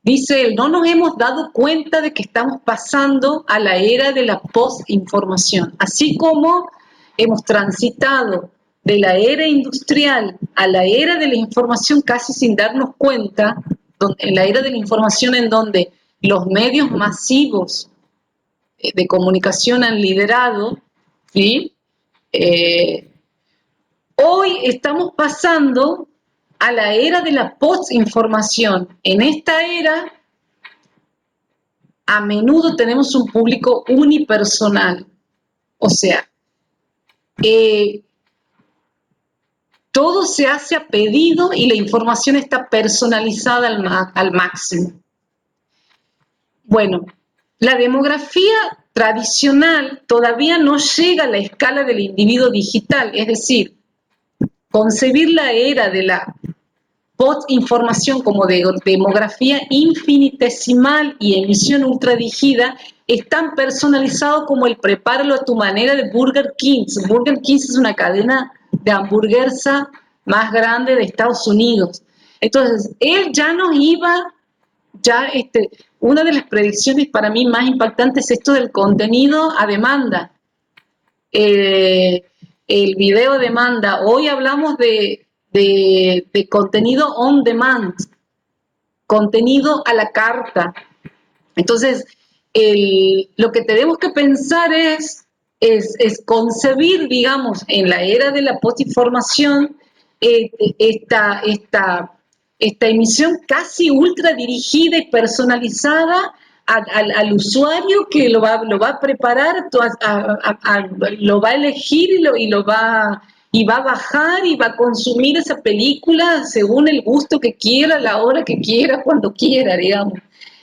dice él, no nos hemos dado cuenta de que estamos pasando a la era de la postinformación, así como hemos transitado de la era industrial a la era de la información casi sin darnos cuenta, en la era de la información en donde los medios masivos de comunicación han liderado, ¿sí? Hoy estamos pasando a la era de la postinformación. En esta era, a menudo tenemos un público unipersonal, o sea, todo se hace a pedido y la información está personalizada al máximo. Bueno, la demografía tradicional todavía no llega a la escala del individuo digital, es decir, concebir la era de la postinformación como de demografía infinitesimal y emisión ultradirigida es tan personalizado como el prepáralo a tu manera de Burger King. Burger King es una cadena de hamburguesa más grande de Estados Unidos. Entonces, él ya nos iba, una de las predicciones para mí más impactantes es esto del contenido a demanda. El video a demanda. Hoy hablamos de contenido on demand, contenido a la carta. Entonces, lo que tenemos que pensar es concebir, digamos, en la era de la postinformación, esta emisión casi ultra dirigida y personalizada al usuario que lo va a preparar, lo va a elegir y va a bajar y va a consumir esa película según el gusto que quiera, la hora que quiera, cuando quiera, digamos.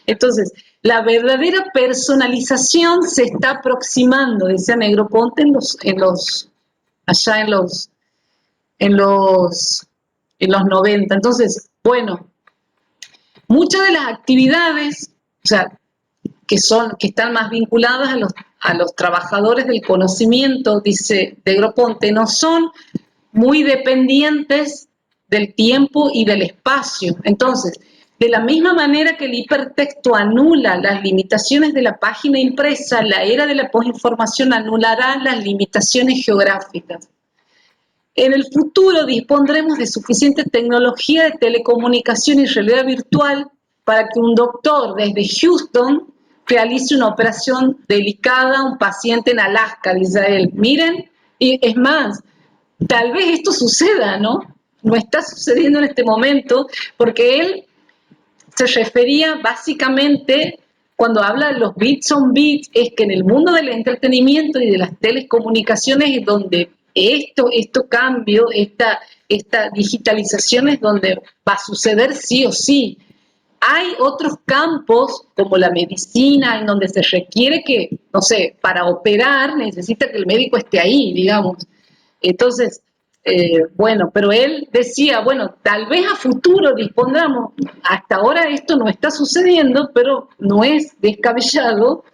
Entonces, la verdadera personalización se está aproximando, decía Negroponte allá en los 90. Entonces, bueno, muchas de las actividades, o sea, que están más vinculadas a los trabajadores del conocimiento, dice Negroponte, no son muy dependientes del tiempo y del espacio. Entonces, de la misma manera que el hipertexto anula las limitaciones de la página impresa, la era de la postinformación anulará las limitaciones geográficas. En el futuro dispondremos de suficiente tecnología de telecomunicación y realidad virtual para que un doctor desde Houston realice una operación delicada a un paciente en Alaska, dice él. Miren, y es más, tal vez esto suceda, ¿no? No está sucediendo en este momento, porque él se refería básicamente, cuando habla de los bits on bits, es que en el mundo del entretenimiento y de las telecomunicaciones es donde esto cambio, esta digitalización es donde va a suceder sí o sí. Hay otros campos, como la medicina, en donde se requiere que, no sé, para operar necesita que el médico esté ahí, digamos. Entonces, bueno, pero él decía, bueno, tal vez a futuro dispongamos, hasta ahora esto no está sucediendo, pero no es descabellado,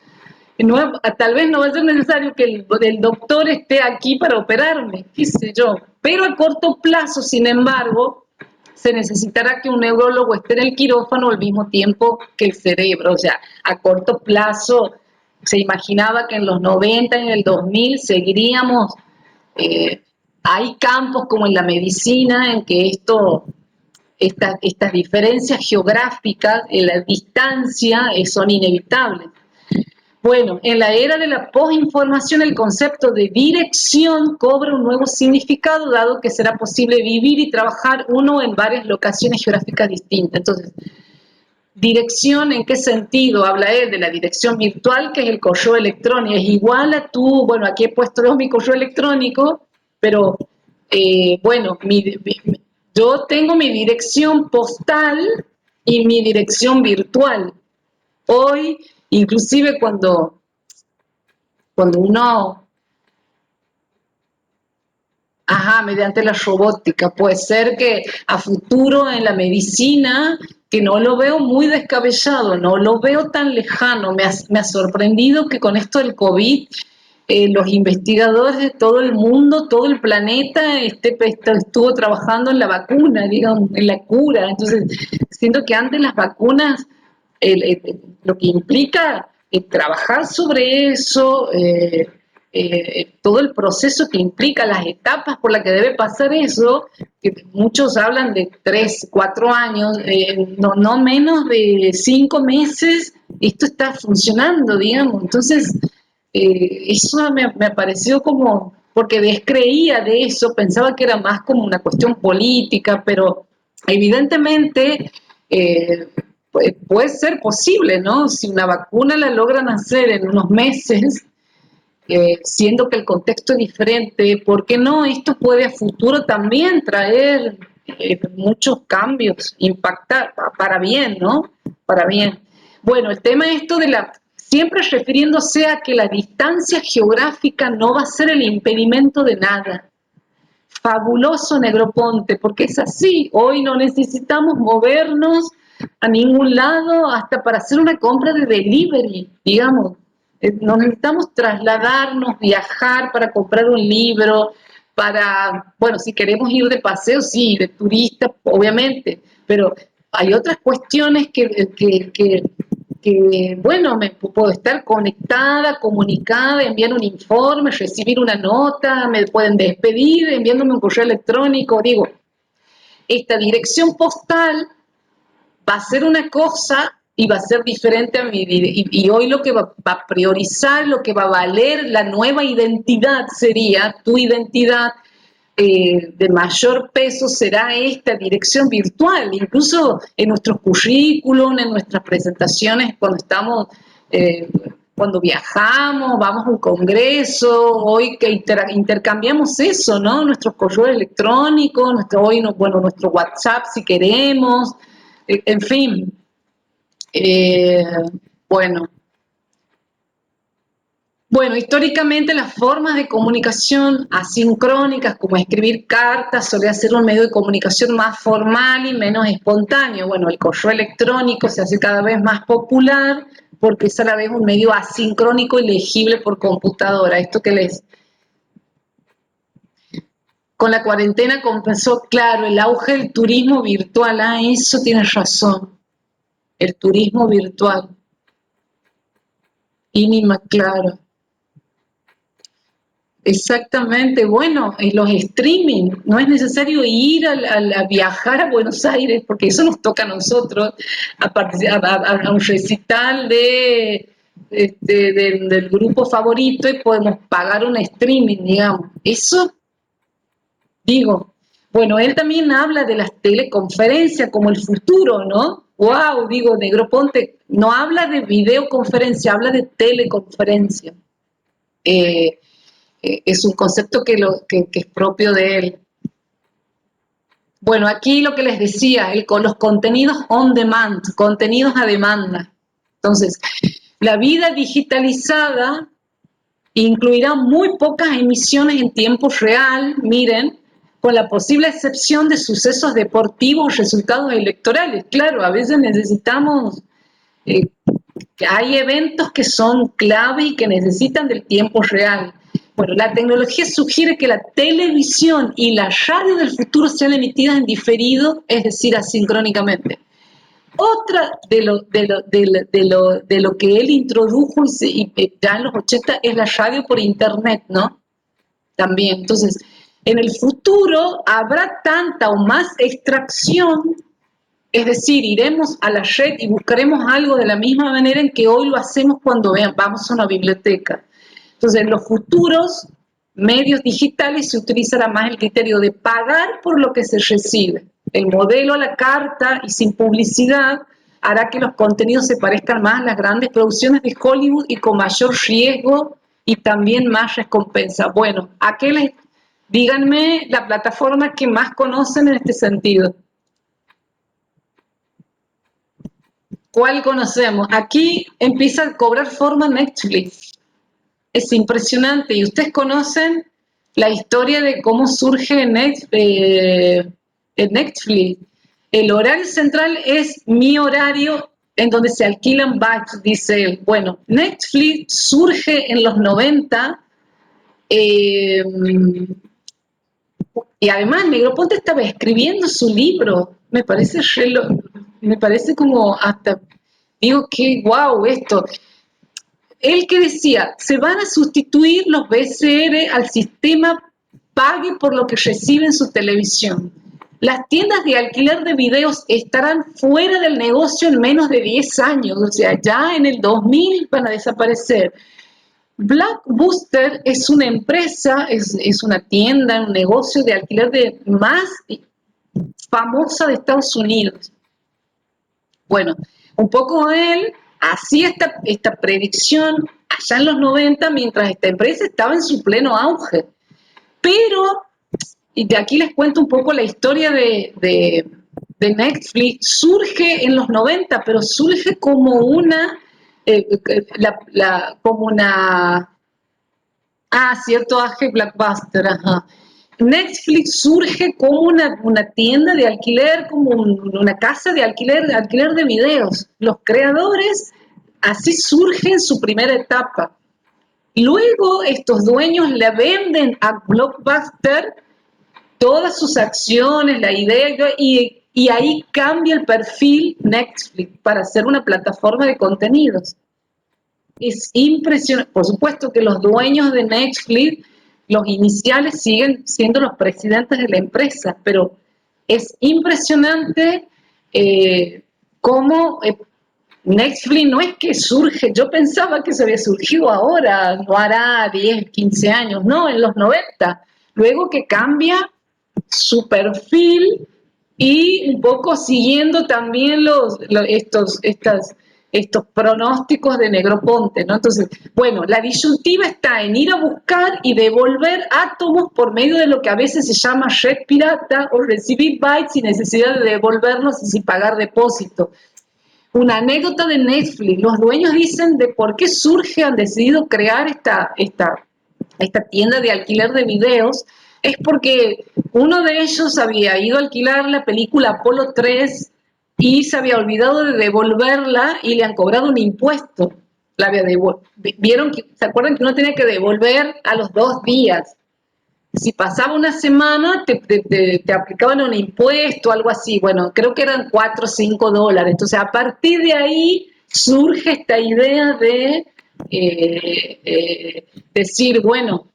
tal vez no va a ser necesario que el doctor esté aquí para operarme, qué sé yo, pero a corto plazo, sin embargo, se necesitará que un neurólogo esté en el quirófano al mismo tiempo que el cerebro, o sea, a corto plazo se imaginaba que en los 90, en el 2000 seguiríamos... hay campos como en la medicina en que estas diferencias geográficas, en la distancia, son inevitables. Bueno, en la era de la postinformación el concepto de dirección cobra un nuevo significado, dado que será posible vivir y trabajar uno en varias locaciones geográficas distintas. Entonces, dirección, ¿en qué sentido? Habla él de la dirección virtual, que es el correo electrónico. Es igual a tú, bueno, aquí he puesto mi correo electrónico, pero bueno, yo tengo mi dirección postal y mi dirección virtual. Hoy, inclusive cuando uno, mediante la robótica, puede ser que a futuro en la medicina, que no lo veo muy descabellado, no lo veo tan lejano, me ha sorprendido que con esto del COVID, los investigadores de todo el mundo, todo el planeta, estuvo trabajando en la vacuna, digamos, en la cura. Entonces, siento que antes las vacunas, lo que implica trabajar sobre eso, todo el proceso que implica, las etapas por las que debe pasar eso, que muchos hablan de 3, 4 años, no menos de 5 meses, esto está funcionando, digamos. Entonces, eso me pareció como, porque descreía de eso, pensaba que era más como una cuestión política, pero evidentemente puede ser posible, ¿no? Si una vacuna la logran hacer en unos meses, siendo que el contexto es diferente, ¿por qué no? Esto puede a futuro también traer muchos cambios, impactar para bien, ¿no? Para bien. Bueno, el tema esto de siempre refiriéndose a que la distancia geográfica no va a ser el impedimento de nada. Fabuloso, Negroponte, porque es así. Hoy no necesitamos movernos a ningún lado hasta para hacer una compra de delivery, digamos. No necesitamos trasladarnos, viajar para comprar un libro, bueno, si queremos ir de paseo, sí, de turista, obviamente, pero hay otras cuestiones bueno, puedo estar conectada, comunicada, enviar un informe, recibir una nota, me pueden despedir enviándome un correo electrónico. Digo, esta dirección postal va a ser una cosa y va a ser diferente a mi vida. Y hoy lo que va a priorizar, lo que va a valer, la nueva identidad sería tu identidad. De mayor peso será esta dirección virtual, incluso en nuestros currículum, en nuestras presentaciones cuando viajamos, vamos a un congreso, hoy que intercambiamos eso, ¿no? Nuestros correos electrónicos, nuestro WhatsApp si queremos, en fin. Bueno. Bueno, históricamente las formas de comunicación asincrónicas, como escribir cartas, solía ser un medio de comunicación más formal y menos espontáneo. Bueno, el correo electrónico se hace cada vez más popular porque es a la vez un medio asincrónico y legible por computadora. Esto que con la cuarentena compensó, claro, el auge del turismo virtual. Ah, eso tienes razón. El turismo virtual. Ínima, claro. Exactamente, bueno, en los streaming, no es necesario ir a viajar a Buenos Aires, porque eso nos toca a nosotros, a un recital del grupo favorito y podemos pagar un streaming, digamos. Eso, digo, bueno, él también habla de las teleconferencias como el futuro, ¿no? Wow, digo, Negroponte, no habla de videoconferencia, habla de teleconferencia. Es un concepto que es propio de él. Bueno, aquí lo que les decía, con los contenidos on demand, contenidos a demanda. Entonces, la vida digitalizada incluirá muy pocas emisiones en tiempo real, miren, con la posible excepción de sucesos deportivos, resultados electorales. Claro, a veces necesitamos, hay eventos que son clave y que necesitan del tiempo real. Bueno, la tecnología sugiere que la televisión y la radio del futuro sean emitidas en diferido, es decir, asincrónicamente. Otra de lo que él introdujo ya en los 80 es la radio por internet, ¿no? También. Entonces, en el futuro habrá tanta o más extracción, es decir, iremos a la red y buscaremos algo de la misma manera en que hoy lo hacemos cuando vamos a una biblioteca. Entonces, en los futuros medios digitales se utilizará más el criterio de pagar por lo que se recibe. El modelo a la carta y sin publicidad hará que los contenidos se parezcan más a las grandes producciones de Hollywood y con mayor riesgo y también más recompensa. Bueno, díganme la plataforma que más conocen en este sentido. ¿Cuál conocemos? Aquí empieza a cobrar forma Netflix. Es impresionante. ¿Y ustedes conocen la historia de cómo surge Netflix? El horario central es mi horario en donde se alquilan batch, dice él. Bueno, Netflix surge en los 90 y además Negroponte estaba escribiendo su libro. Me parece como hasta, digo que wow esto. él que decía, se van a sustituir los VCR al sistema pague por lo que recibe en su televisión. Las tiendas de alquiler de videos estarán fuera del negocio en menos de 10 años, o sea, ya en el 2000 van a desaparecer. Blockbuster es una empresa, es una tienda, un negocio de alquiler de más famosa de Estados Unidos. Bueno, un poco él hacía esta predicción allá en los 90 mientras esta empresa estaba en su pleno auge. Pero, y de aquí les cuento un poco la historia de Netflix, surge en los 90, pero surge como una, como una, cierto, AG Blockbuster, ajá. Netflix surge como una tienda de alquiler, como una casa de alquiler de videos. Los creadores, así surge en su primera etapa. Luego estos dueños le venden a Blockbuster todas sus acciones, la idea, y ahí cambia el perfil Netflix para ser una plataforma de contenidos. Es impresionante. Por supuesto que los dueños de Netflix, los iniciales, siguen siendo los presidentes de la empresa, pero es impresionante cómo Netflix no es que surge, yo pensaba que se había surgido ahora, no hará 10, 15 años, no, en los 90, luego que cambia su perfil y un poco siguiendo también estos pronósticos de Negroponte, ¿no? Entonces, bueno, la disyuntiva está en ir a buscar y devolver átomos por medio de lo que a veces se llama red pirata o recibir bytes sin necesidad de devolverlos y sin pagar depósito. Una anécdota de Netflix, los dueños dicen de por qué surge, han decidido crear esta tienda de alquiler de videos, es porque uno de ellos había ido a alquilar la película Apolo 3 y se había olvidado de devolverla y le han cobrado un impuesto. Vieron que, ¿se acuerdan que uno tenía que devolver a los 2 días? Si pasaba una semana, te aplicaban un impuesto, algo así. Bueno, creo que eran $4 o $5. Entonces, a partir de ahí surge esta idea de decir, bueno,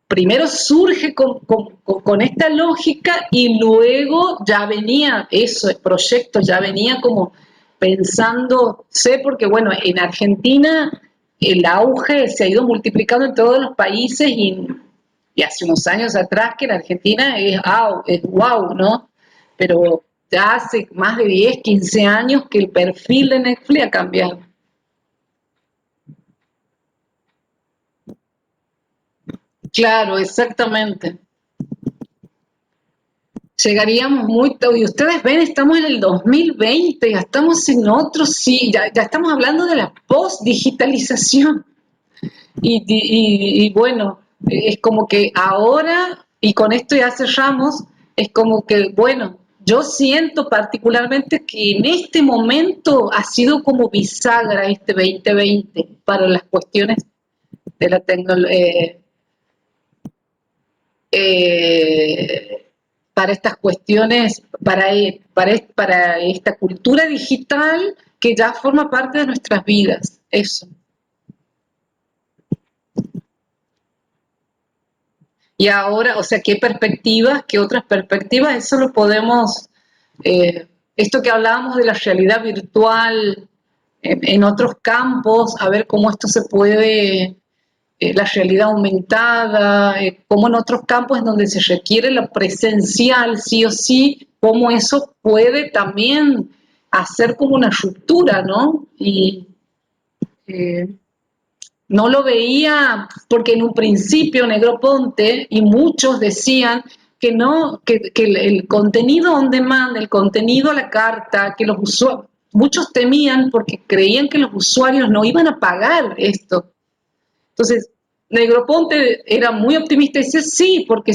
primero surge con esta lógica y luego ya venía eso, el proyecto ya venía como pensando, porque bueno, en Argentina el auge se ha ido multiplicando en todos los países y hace unos años atrás que en Argentina es wow, ¿no? Pero ya hace más de 10, 15 años que el perfil de Netflix ha cambiado. Claro, exactamente. Llegaríamos muy, y ustedes ven, estamos en el 2020, ya estamos en otro, sí, ya estamos hablando de la post-digitalización. Y bueno, es como que ahora, y con esto ya cerramos, es como que, bueno, yo siento particularmente que en este momento ha sido como bisagra este 2020 para las cuestiones de la tecnología, para estas cuestiones, para esta cultura digital que ya forma parte de nuestras vidas, eso. Y ahora, o sea, ¿qué perspectivas, qué otras perspectivas? Eso lo podemos, esto que hablábamos de la realidad virtual en otros campos, a ver cómo esto se puede, la realidad aumentada, cómo en otros campos en donde se requiere la presencial sí o sí, cómo eso puede también hacer como una ruptura, ¿no? Y no lo veía porque en un principio Negroponte y muchos decían que no, que el contenido on demand, el contenido a la carta, que los usuarios, muchos temían porque creían que los usuarios no iban a pagar esto. Entonces, Negroponte era muy optimista y decía sí, porque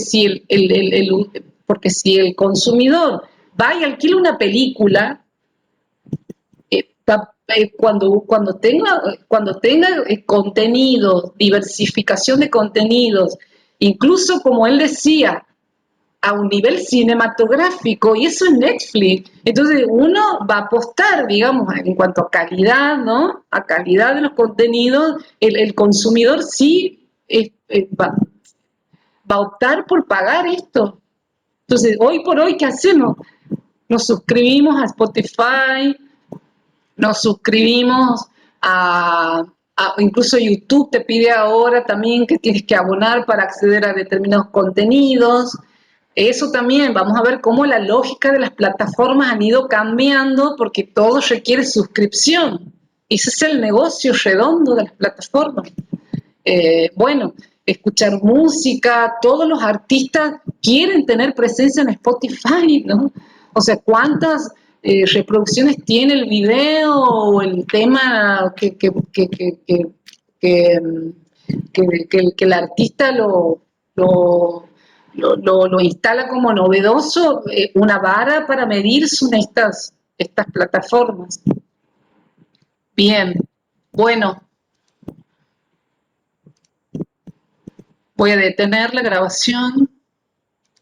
porque si el consumidor va y alquila una película, cuando tenga contenidos, diversificación de contenidos, incluso como él decía, a un nivel cinematográfico, y eso es Netflix. Entonces uno va a apostar, digamos, en cuanto a calidad, ¿no? A calidad de los contenidos, el consumidor sí va a optar por pagar esto. Entonces, hoy por hoy, ¿qué hacemos? Nos suscribimos a Spotify, nos suscribimos incluso YouTube te pide ahora también que tienes que abonar para acceder a determinados contenidos. Eso también, vamos a ver cómo la lógica de las plataformas han ido cambiando porque todo requiere suscripción. Ese es el negocio redondo de las plataformas. Bueno, escuchar música, todos los artistas quieren tener presencia en Spotify, ¿no? O sea, ¿cuántas reproducciones tiene el video o el tema que el artista lo instala como novedoso? Una vara para medir son estas plataformas. Bien, bueno. Voy a detener la grabación.